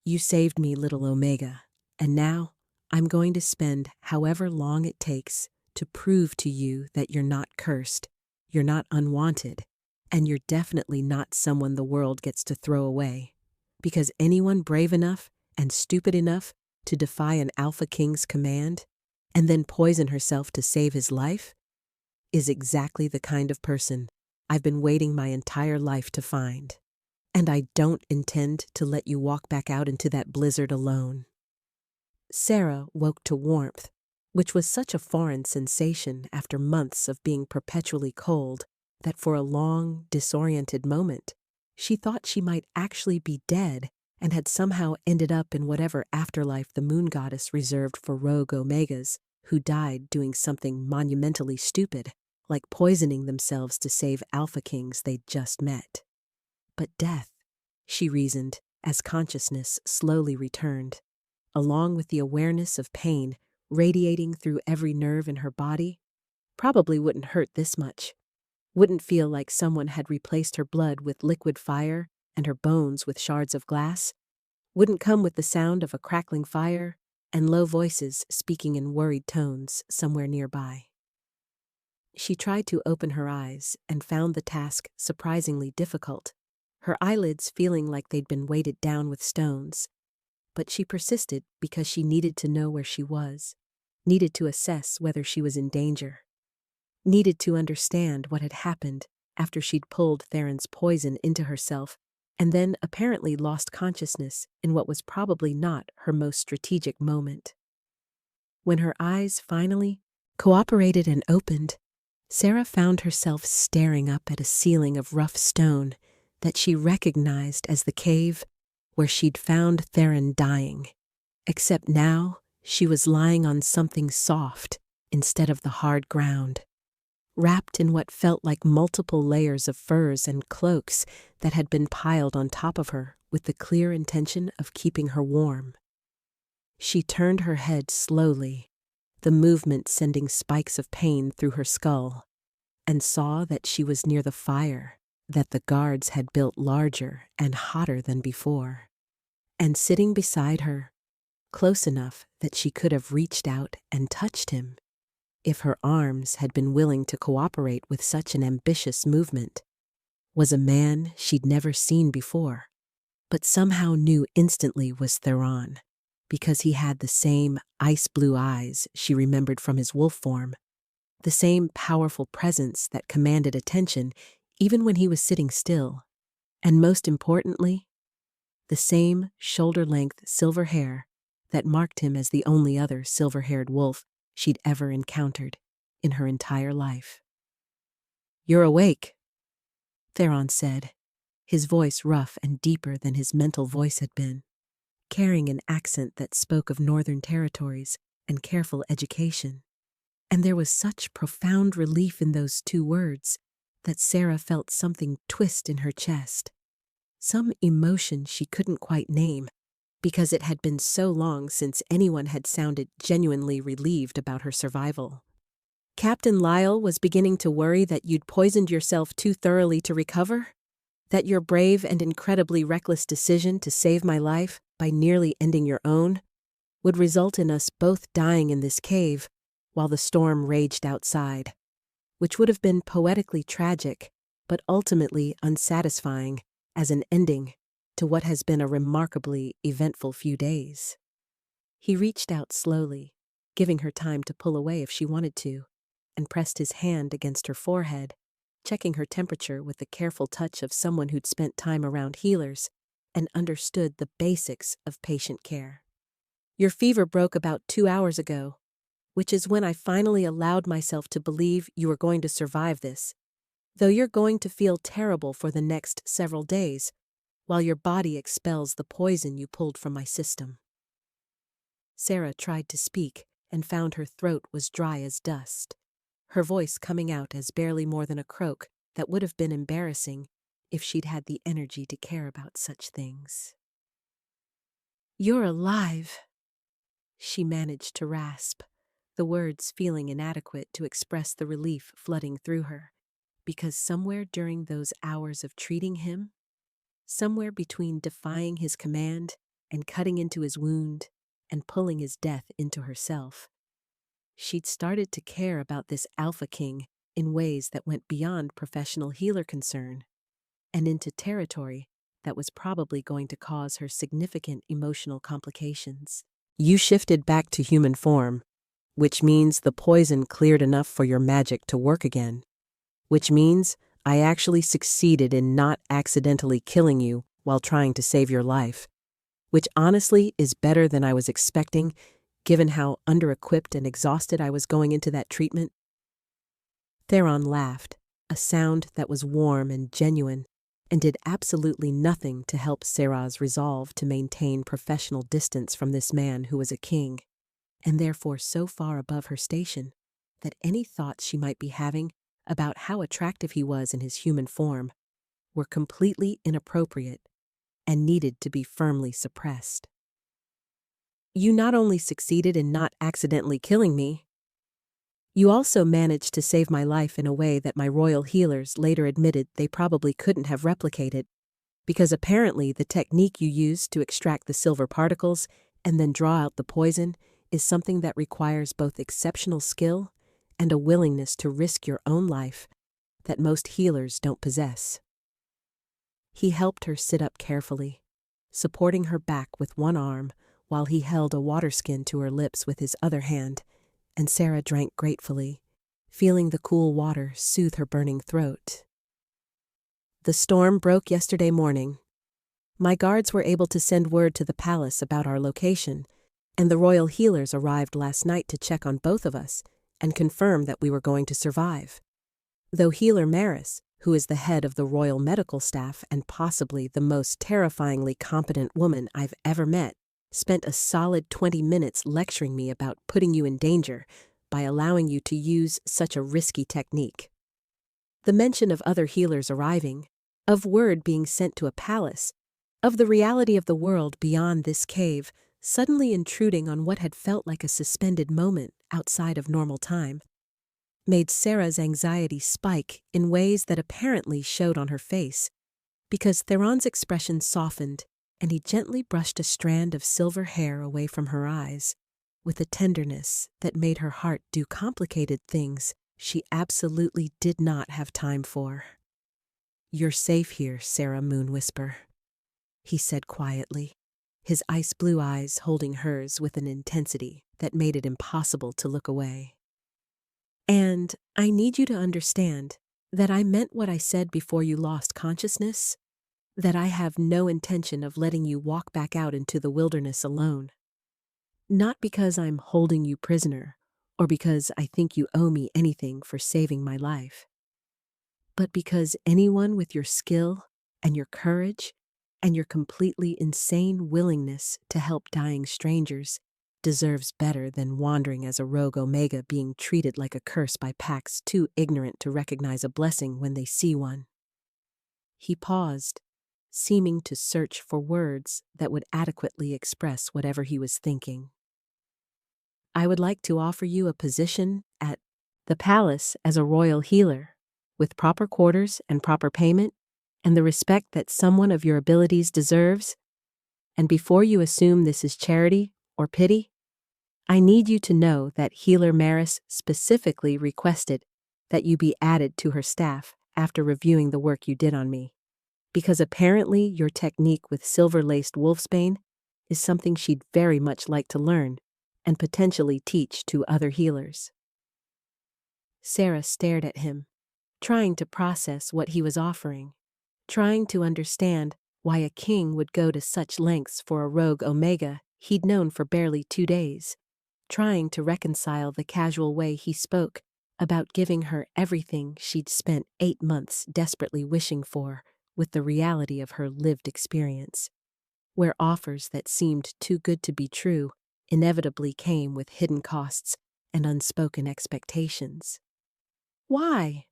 "You saved me, little Omega, and now I'm going to spend however long it takes to prove to you that you're not cursed, you're not unwanted, and you're definitely not someone the world gets to throw away. Because anyone brave enough and stupid enough to defy an Alpha King's command and then poison herself to save his life is exactly the kind of person I've been waiting my entire life to find. And I don't intend to let you walk back out into that blizzard alone." Sarah woke to warmth, which was such a foreign sensation after months of being perpetually cold that for a long, disoriented moment, she thought she might actually be dead and had somehow ended up in whatever afterlife the moon goddess reserved for rogue Omegas who died doing something monumentally stupid, like poisoning themselves to save Alpha Kings they'd just met. But death, she reasoned, as consciousness slowly returned, along with the awareness of pain radiating through every nerve in her body, probably wouldn't hurt this much. Wouldn't feel like someone had replaced her blood with liquid fire and her bones with shards of glass. Wouldn't come with the sound of a crackling fire and low voices speaking in worried tones somewhere nearby. She tried to open her eyes and found the task surprisingly difficult, her eyelids feeling like they'd been weighted down with stones. But she persisted because she needed to know where she was, needed to assess whether she was in danger, needed to understand what had happened after she'd pulled Theron's poison into herself and then apparently lost consciousness in what was probably not her most strategic moment. When her eyes finally cooperated and opened, Sarah found herself staring up at a ceiling of rough stone that she recognized as the cave where she'd found Theron dying, except now she was lying on something soft instead of the hard ground, wrapped in what felt like multiple layers of furs and cloaks that had been piled on top of her with the clear intention of keeping her warm. She turned her head slowly, the movement sending spikes of pain through her skull, and saw that she was near the fire that the guards had built larger and hotter than before. And sitting beside her, close enough that she could have reached out and touched him, if her arms had been willing to cooperate with such an ambitious movement, was a man she'd never seen before, but somehow knew instantly was Theron, because he had the same ice-blue eyes she remembered from his wolf form, the same powerful presence that commanded attention even when he was sitting still, and most importantly, the same shoulder-length silver hair that marked him as the only other silver-haired wolf she'd ever encountered in her entire life. "You're awake," Theron said, his voice rough and deeper than his mental voice had been, carrying an accent that spoke of northern territories and careful education. And there was such profound relief in those two words that Sarah felt something twist in her chest, some emotion she couldn't quite name, because it had been so long since anyone had sounded genuinely relieved about her survival. "Captain Lyle was beginning to worry that you'd poisoned yourself too thoroughly to recover?" That your brave and incredibly reckless decision to save my life by nearly ending your own would result in us both dying in this cave while the storm raged outside, which would have been poetically tragic, but ultimately unsatisfying as an ending to what has been a remarkably eventful few days. He reached out slowly, giving her time to pull away if she wanted to, and pressed his hand against her forehead, checking her temperature with the careful touch of someone who'd spent time around healers and understood the basics of patient care. Your fever broke about 2 hours ago, which is when I finally allowed myself to believe you were going to survive this, though you're going to feel terrible for the next several days while your body expels the poison you pulled from my system. Sarah tried to speak and found her throat was dry as dust, her voice coming out as barely more than a croak that would have been embarrassing if she'd had the energy to care about such things. "You're alive," she managed to rasp, the words feeling inadequate to express the relief flooding through her, because somewhere during those hours of treating him, somewhere between defying his command and cutting into his wound and pulling his death into herself, she'd started to care about this Alpha King in ways that went beyond professional healer concern and into territory that was probably going to cause her significant emotional complications. You shifted back to human form, which means the poison cleared enough for your magic to work again, which means I actually succeeded in not accidentally killing you while trying to save your life, which honestly is better than I was expecting given how under-equipped and exhausted I was going into that treatment. Theron laughed, a sound that was warm and genuine, and did absolutely nothing to help Sarah's resolve to maintain professional distance from this man who was a king, and therefore so far above her station that any thoughts she might be having about how attractive he was in his human form were completely inappropriate and needed to be firmly suppressed. "You not only succeeded in not accidentally killing me, you also managed to save my life in a way that my royal healers later admitted they probably couldn't have replicated, because apparently the technique you used to extract the silver particles and then draw out the poison is something that requires both exceptional skill and a willingness to risk your own life that most healers don't possess." He helped her sit up carefully, supporting her back with one arm while he held a water skin to her lips with his other hand, and Sarah drank gratefully, feeling the cool water soothe her burning throat. "The storm broke yesterday morning. My guards were able to send word to the palace about our location, and the royal healers arrived last night to check on both of us and confirm that we were going to survive. Though Healer Maris, who is the head of the royal medical staff and possibly the most terrifyingly competent woman I've ever met, spent a solid 20 minutes lecturing me about putting you in danger by allowing you to use such a risky technique. The mention of other healers arriving, of word being sent to a palace, of the reality of the world beyond this cave suddenly intruding on what had felt like a suspended moment outside of normal time, made Sarah's anxiety spike in ways that apparently showed on her face, because Theron's expression softened and he gently brushed a strand of silver hair away from her eyes, with a tenderness that made her heart do complicated things she absolutely did not have time for. "You're safe here, Sarah Moonwhisper," he said quietly, his ice blue eyes holding hers with an intensity that made it impossible to look away. "And I need you to understand that I meant what I said before you lost consciousness, that I have no intention of letting you walk back out into the wilderness alone. Not because I'm holding you prisoner, or because I think you owe me anything for saving my life, but because anyone with your skill and your courage and your completely insane willingness to help dying strangers deserves better than wandering as a rogue Omega being treated like a curse by packs too ignorant to recognize a blessing when they see one." He paused, seeming to search for words that would adequately express whatever he was thinking. "I would like to offer you a position at the palace as a royal healer, with proper quarters and proper payment, and the respect that someone of your abilities deserves. And before you assume this is charity or pity, I need you to know that Healer Maris specifically requested that you be added to her staff after reviewing the work you did on me, because apparently your technique with silver-laced wolfsbane is something she'd very much like to learn and potentially teach to other healers. Sarah stared at him, trying to process what he was offering, trying to understand why a king would go to such lengths for a rogue Omega he'd known for barely 2 days, trying to reconcile the casual way he spoke about giving her everything she'd spent 8 months desperately wishing for with the reality of her lived experience, where offers that seemed too good to be true inevitably came with hidden costs and unspoken expectations. "Why?"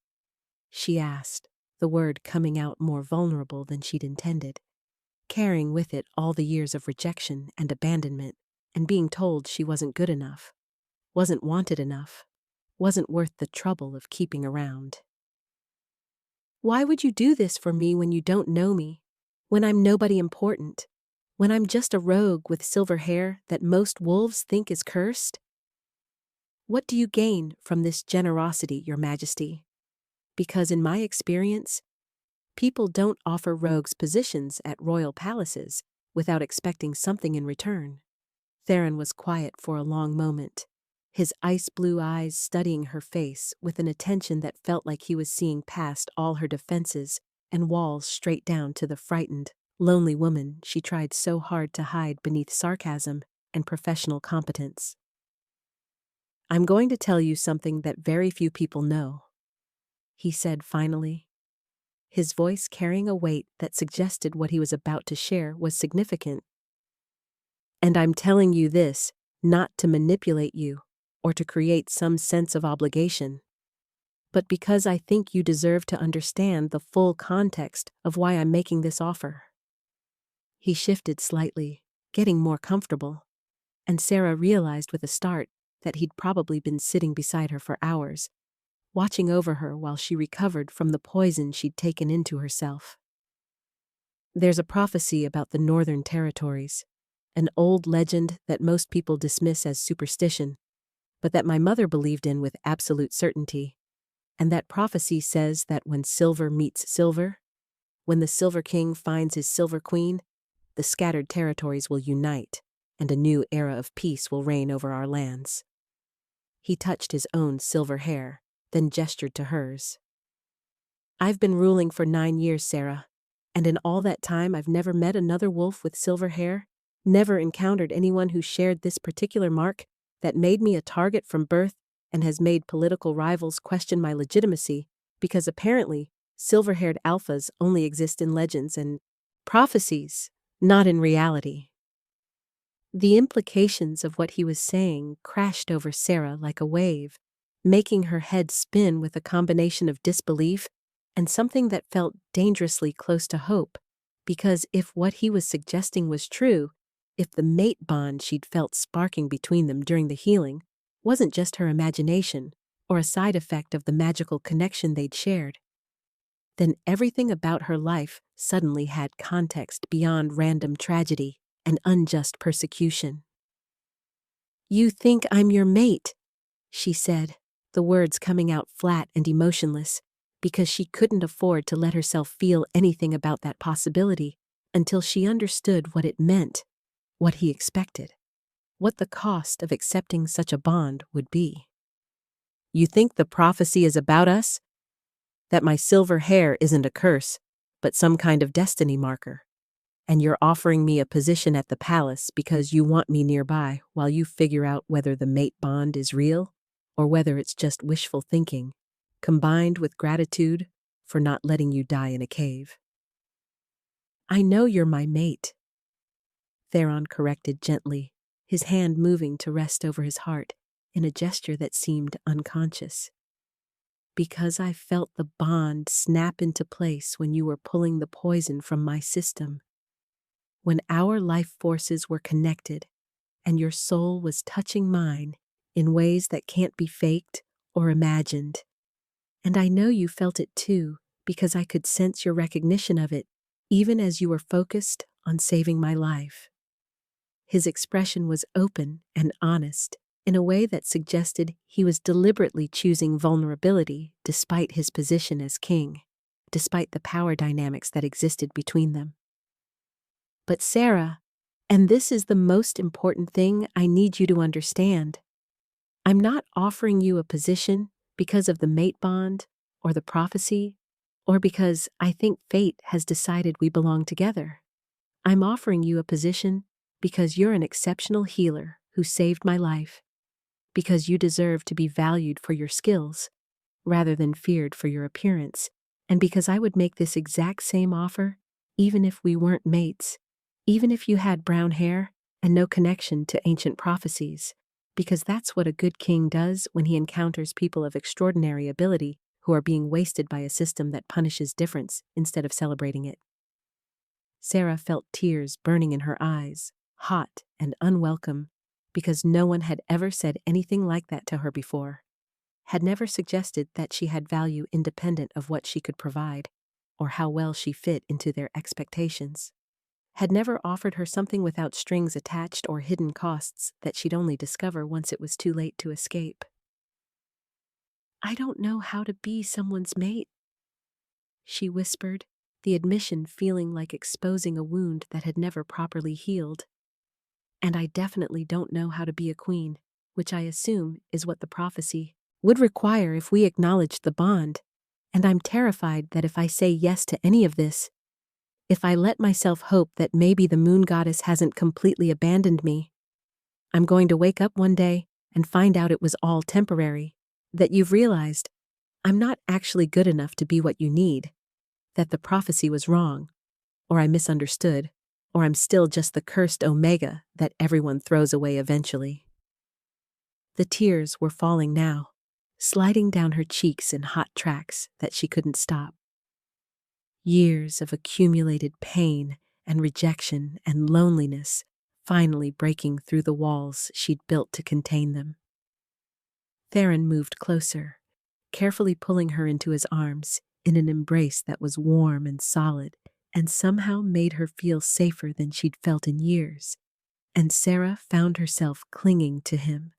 she asked, the word coming out more vulnerable than she'd intended, carrying with it all the years of rejection and abandonment and being told she wasn't good enough, wasn't wanted enough, wasn't worth the trouble of keeping around. "Why would you do this for me when you don't know me, when I'm nobody important, when I'm just a rogue with silver hair that most wolves think is cursed? What do you gain from this generosity, Your Majesty? Because in my experience, people don't offer rogues positions at royal palaces without expecting something in return." Theron was quiet for a long moment, his ice-blue eyes studying her face with an attention that felt like he was seeing past all her defenses and walls straight down to the frightened, lonely woman she tried so hard to hide beneath sarcasm and professional competence. "I'm going to tell you something that very few people know," he said finally, his voice carrying a weight that suggested what he was about to share was significant. "And I'm telling you this not to manipulate you or to create some sense of obligation, but because I think you deserve to understand the full context of why I'm making this offer." He shifted slightly, getting more comfortable, and Sarah realized with a start that he'd probably been sitting beside her for hours, watching over her while she recovered from the poison she'd taken into herself. "There's a prophecy about the Northern Territories, an old legend that most people dismiss as superstition, but that my mother believed in with absolute certainty. And that prophecy says that when silver meets silver, when the Silver King finds his Silver Queen, the scattered territories will unite, and a new era of peace will reign over our lands." He touched his own silver hair, then gestured to hers. "I've been ruling for 9 years, Sarah, and in all that time I've never met another wolf with silver hair, never encountered anyone who shared this particular mark that made me a target from birth and has made political rivals question my legitimacy, because apparently silver-haired alphas only exist in legends and prophecies, not in reality." The implications of what he was saying crashed over Sarah like a wave, making her head spin with a combination of disbelief and something that felt dangerously close to hope, because if what he was suggesting was true, if the mate bond she'd felt sparking between them during the healing wasn't just her imagination or a side effect of the magical connection they'd shared, then everything about her life suddenly had context beyond random tragedy and unjust persecution. "You think I'm your mate," she said, the words coming out flat and emotionless, because she couldn't afford to let herself feel anything about that possibility until she understood what it meant, what he expected, what the cost of accepting such a bond would be. "You think the prophecy is about us? That my silver hair isn't a curse, but some kind of destiny marker? And you're offering me a position at the palace because you want me nearby while you figure out whether the mate bond is real or whether it's just wishful thinking, combined with gratitude for not letting you die in a cave." "I know you're my mate," Theron corrected gently, his hand moving to rest over his heart in a gesture that seemed unconscious. "Because I felt the bond snap into place when you were pulling the poison from my system, when our life forces were connected and your soul was touching mine in ways that can't be faked or imagined. And I know you felt it too, because I could sense your recognition of it, even as you were focused on saving my life." His expression was open and honest, in a way that suggested he was deliberately choosing vulnerability despite his position as king, despite the power dynamics that existed between them. "But Sarah, and this is the most important thing I need you to understand, I'm not offering you a position because of the mate bond or the prophecy, or because I think fate has decided we belong together. I'm offering you a position because you're an exceptional healer who saved my life, because you deserve to be valued for your skills rather than feared for your appearance, and because I would make this exact same offer even if we weren't mates, even if you had brown hair and no connection to ancient prophecies, because that's what a good king does when he encounters people of extraordinary ability who are being wasted by a system that punishes difference instead of celebrating it." Sarah felt tears burning in her eyes, hot and unwelcome, because no one had ever said anything like that to her before, had never suggested that she had value independent of what she could provide, or how well she fit into their expectations, had never offered her something without strings attached or hidden costs that she'd only discover once it was too late to escape. "I don't know how to be someone's mate," she whispered, the admission feeling like exposing a wound that had never properly healed. "And I definitely don't know how to be a queen, which I assume is what the prophecy would require if we acknowledged the bond. And I'm terrified that if I say yes to any of this, if I let myself hope that maybe the moon goddess hasn't completely abandoned me, I'm going to wake up one day and find out it was all temporary, that you've realized I'm not actually good enough to be what you need, that the prophecy was wrong, or I misunderstood, or I'm still just the cursed omega that everyone throws away eventually." The tears were falling now, sliding down her cheeks in hot tracks that she couldn't stop. Years of accumulated pain and rejection and loneliness finally breaking through the walls she'd built to contain them. Theron moved closer, carefully pulling her into his arms in an embrace that was warm and solid and somehow made her feel safer than she'd felt in years, and Sarah found herself clinging to him,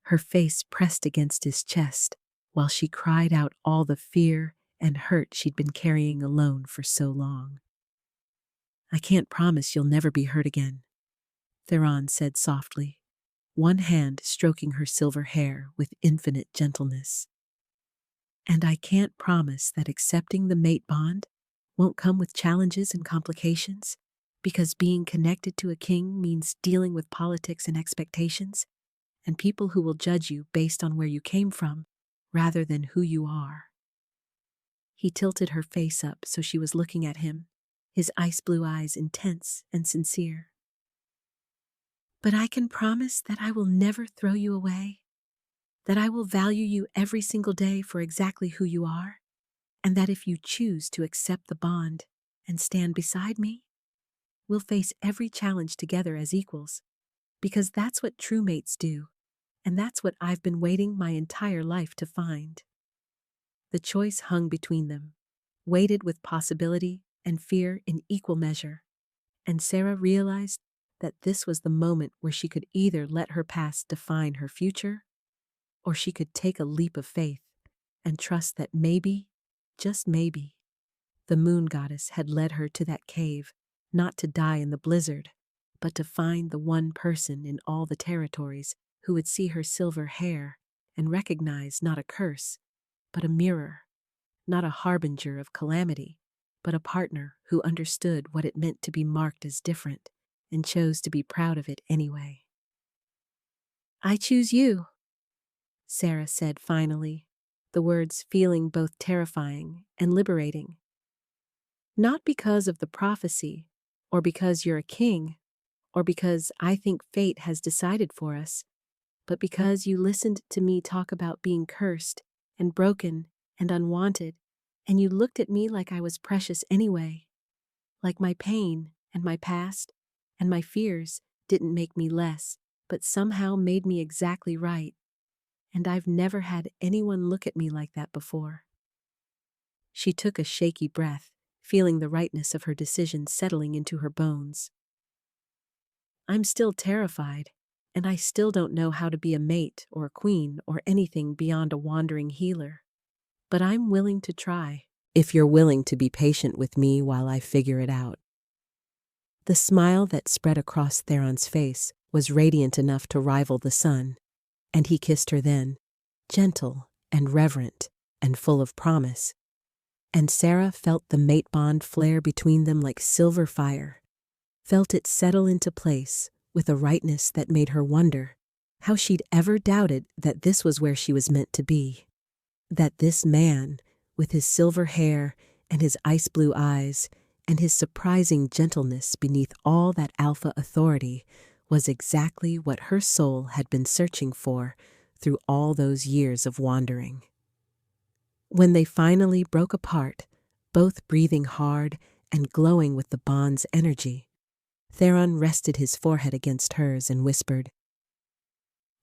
her face pressed against his chest, while she cried out all the fear and hurt she'd been carrying alone for so long. "I can't promise you'll never be hurt again," Theron said softly, one hand stroking her silver hair with infinite gentleness. "And I can't promise that accepting the mate bond won't come with challenges and complications, because being connected to a king means dealing with politics and expectations, and people who will judge you based on where you came from, rather than who you are." He tilted her face up so she was looking at him, his ice blue eyes intense and sincere. "But I can promise that I will never throw you away, that I will value you every single day for exactly who you are, and that if you choose to accept the bond and stand beside me, we'll face every challenge together as equals, because that's what true mates do, and that's what I've been waiting my entire life to find." The choice hung between them, weighted with possibility and fear in equal measure, and Sarah realized that this was the moment where she could either let her past define her future, or she could take a leap of faith and trust that maybe, just maybe, the moon goddess had led her to that cave, not to die in the blizzard, but to find the one person in all the territories who would see her silver hair and recognize not a curse, but a mirror, not a harbinger of calamity, but a partner who understood what it meant to be marked as different and chose to be proud of it anyway. "I choose you," Sarah said finally, the words feeling both terrifying and liberating. "Not because of the prophecy, or because you're a king, or because I think fate has decided for us, but because you listened to me talk about being cursed and broken and unwanted, and you looked at me like I was precious anyway, like my pain and my past and my fears didn't make me less, but somehow made me exactly right. And I've never had anyone look at me like that before." She took a shaky breath, feeling the rightness of her decision settling into her bones. I'm still terrified, and I still don't know how to be a mate or a queen or anything beyond a wandering healer. But I'm willing to try, if you're willing to be patient with me while I figure it out. The smile that spread across Theron's face was radiant enough to rival the sun, and he kissed her then, gentle and reverent and full of promise. And Sarah felt the mate bond flare between them like silver fire, felt it settle into place with a rightness that made her wonder how she'd ever doubted that this was where she was meant to be. That this man, with his silver hair and his ice blue eyes and his surprising gentleness beneath all that alpha authority, was exactly what her soul had been searching for through all those years of wandering. When they finally broke apart, both breathing hard and glowing with the bond's energy, Theron rested his forehead against hers and whispered,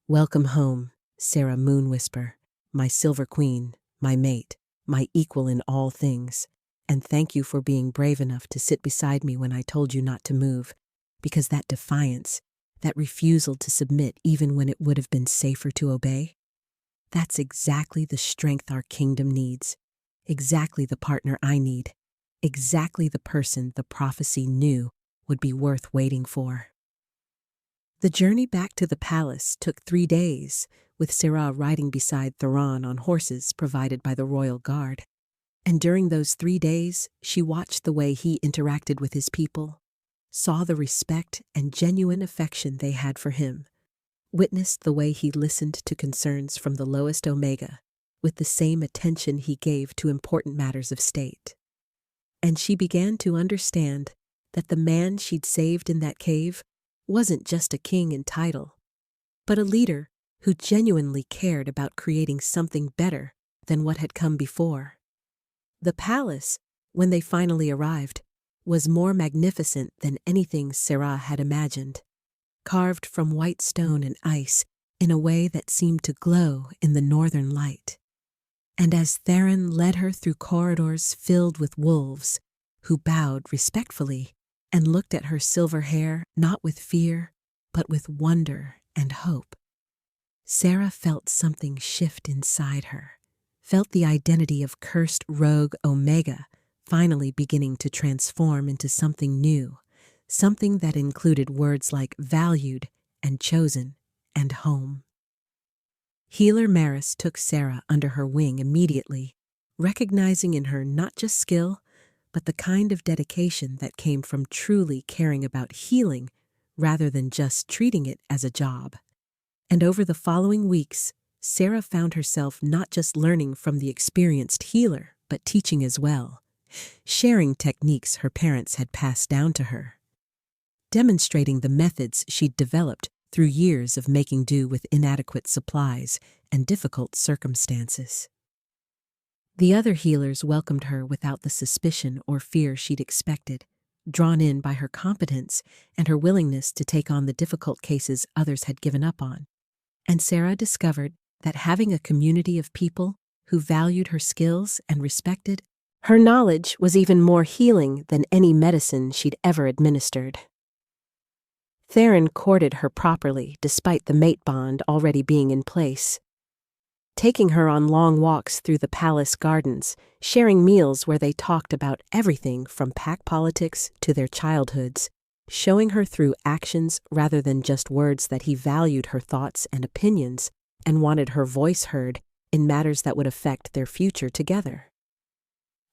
"Welcome home, Sarah Moonwhisper, my silver queen, my mate, my equal in all things, and thank you for being brave enough to sit beside me when I told you not to move, because that defiance, that refusal to submit even when it would have been safer to obey, that's exactly the strength our kingdom needs, exactly the partner I need, exactly the person the prophecy knew would be worth waiting for." The journey back to the palace took 3 days, with Sarah riding beside Theron on horses provided by the royal guard. And during those 3 days, she watched the way he interacted with his people, saw the respect and genuine affection they had for him, witnessed the way he listened to concerns from the lowest Omega with the same attention he gave to important matters of state. And she began to understand that the man she'd saved in that cave wasn't just a king in title, but a leader who genuinely cared about creating something better than what had come before. The palace, when they finally arrived, was more magnificent than anything Sarah had imagined, carved from white stone and ice in a way that seemed to glow in the northern light. And as Theron led her through corridors filled with wolves, who bowed respectfully and looked at her silver hair not with fear, but with wonder and hope, Sarah felt something shift inside her, felt the identity of cursed rogue Omega finally beginning to transform into something new, something that included words like valued and chosen and home. Healer Maris took Sarah under her wing immediately, recognizing in her not just skill, but the kind of dedication that came from truly caring about healing rather than just treating it as a job. And over the following weeks, Sarah found herself not just learning from the experienced healer, but teaching as well, sharing techniques her parents had passed down to her, demonstrating the methods she'd developed through years of making do with inadequate supplies and difficult circumstances. The other healers welcomed her without the suspicion or fear she'd expected, drawn in by her competence and her willingness to take on the difficult cases others had given up on. And Sarah discovered that having a community of people who valued her skills and respected her knowledge was even more healing than any medicine she'd ever administered. Theron courted her properly despite the mate bond already being in place, taking her on long walks through the palace gardens, sharing meals where they talked about everything from pack politics to their childhoods, showing her through actions rather than just words that he valued her thoughts and opinions and wanted her voice heard in matters that would affect their future together.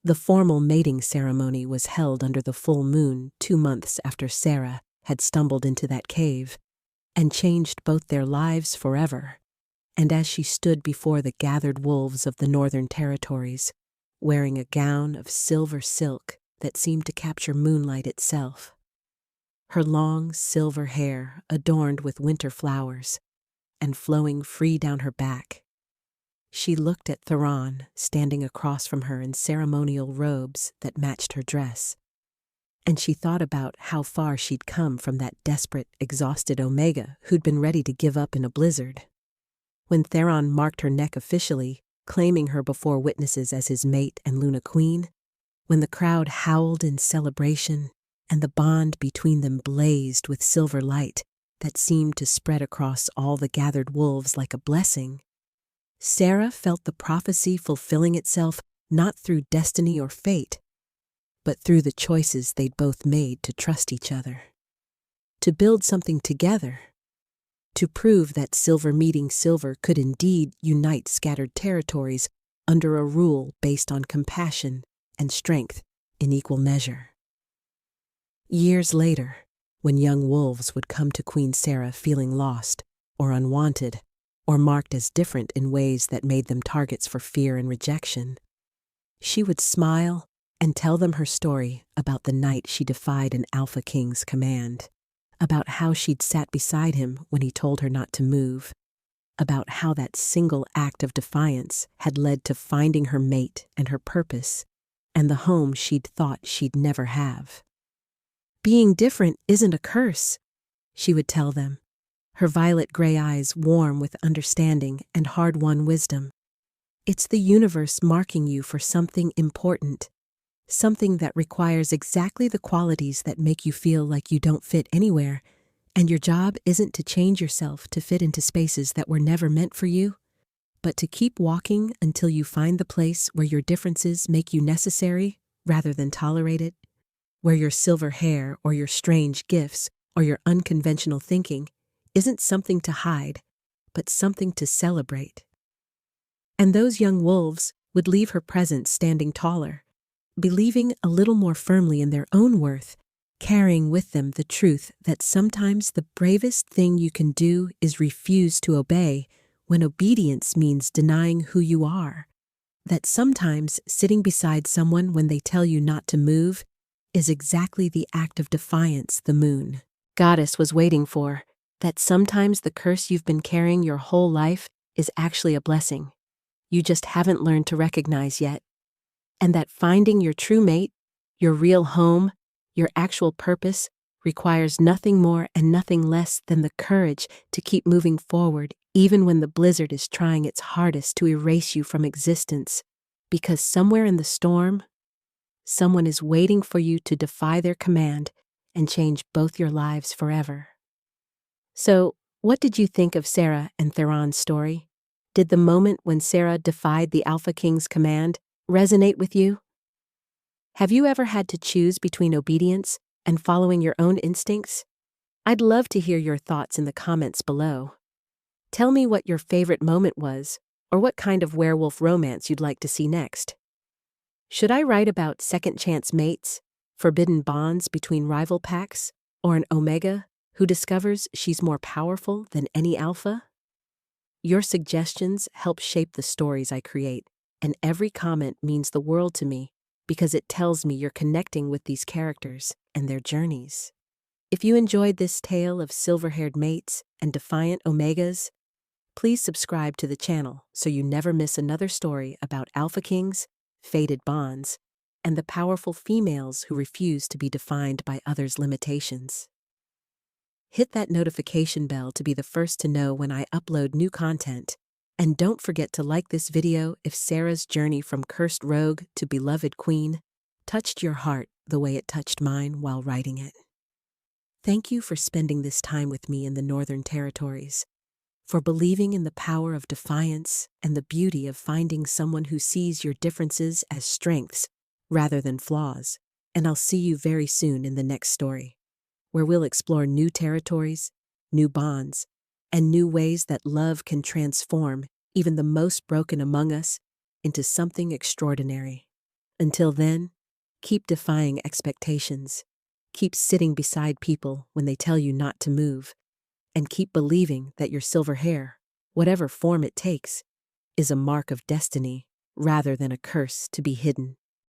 The formal mating ceremony was held under the full moon 2 months after Sarah had stumbled into that cave and changed both their lives forever. And as she stood before the gathered wolves of the northern territories, wearing a gown of silver silk that seemed to capture moonlight itself, her long silver hair adorned with winter flowers and flowing free down her back, she looked at Theron standing across from her in ceremonial robes that matched her dress, and she thought about how far she'd come from that desperate, exhausted Omega who'd been ready to give up in a blizzard. When Theron marked her neck officially, claiming her before witnesses as his mate and Luna Queen, when the crowd howled in celebration and the bond between them blazed with silver light that seemed to spread across all the gathered wolves like a blessing, Sarah felt the prophecy fulfilling itself not through destiny or fate, but through the choices they'd both made to trust each other, to build something together, to prove that silver meeting silver could indeed unite scattered territories under a rule based on compassion and strength in equal measure. Years later, when young wolves would come to Queen Sarah feeling lost or unwanted or marked as different in ways that made them targets for fear and rejection, she would smile and tell them her story about the night she defied an Alpha King's command, about how she'd sat beside him when he told her not to move, about how that single act of defiance had led to finding her mate and her purpose and the home she'd thought she'd never have. Being different isn't a curse, she would tell them, her violet gray eyes warm with understanding and hard-won wisdom. It's the universe marking you for something important, something that requires exactly the qualities that make you feel like you don't fit anywhere, and your job isn't to change yourself to fit into spaces that were never meant for you, but to keep walking until you find the place where your differences make you necessary rather than tolerated, where your silver hair or your strange gifts or your unconventional thinking isn't something to hide, but something to celebrate. And those young wolves would leave her presence standing taller, believing a little more firmly in their own worth, carrying with them the truth that sometimes the bravest thing you can do is refuse to obey when obedience means denying who you are, that sometimes sitting beside someone when they tell you not to move is exactly the act of defiance the moon goddess was waiting for, that sometimes the curse you've been carrying your whole life is actually a blessing you just haven't learned to recognize yet, and that finding your true mate, your real home, your actual purpose requires nothing more and nothing less than the courage to keep moving forward even when the blizzard is trying its hardest to erase you from existence, because somewhere in the storm, someone is waiting for you to defy their command and change both your lives forever. So, what did you think of Sarah and Theron's story? Did the moment when Sarah defied the Alpha King's command resonate with you? Have you ever had to choose between obedience and following your own instincts? I'd love to hear your thoughts in the comments below. Tell me what your favorite moment was, or what kind of werewolf romance you'd like to see next. Should I write about second chance mates, forbidden bonds between rival packs, or an Omega who discovers she's more powerful than any Alpha? Your suggestions help shape the stories I create, and every comment means the world to me because it tells me you're connecting with these characters and their journeys. If you enjoyed this tale of silver-haired mates and defiant Omegas, please subscribe to the channel so you never miss another story about Alpha Kings, fated bonds, and the powerful females who refuse to be defined by others' limitations. Hit that notification bell to be the first to know when I upload new content, and don't forget to like this video if Sarah's journey from cursed rogue to beloved queen touched your heart the way it touched mine while writing it. Thank you for spending this time with me in the Northern Territories, for believing in the power of defiance and the beauty of finding someone who sees your differences as strengths rather than flaws, and I'll see you very soon in the next story, where we'll explore new territories, new bonds, and new ways that love can transform even the most broken among us into something extraordinary. Until then, keep defying expectations, keep sitting beside people when they tell you not to move, and keep believing that your silver hair, whatever form it takes, is a mark of destiny rather than a curse to be hidden.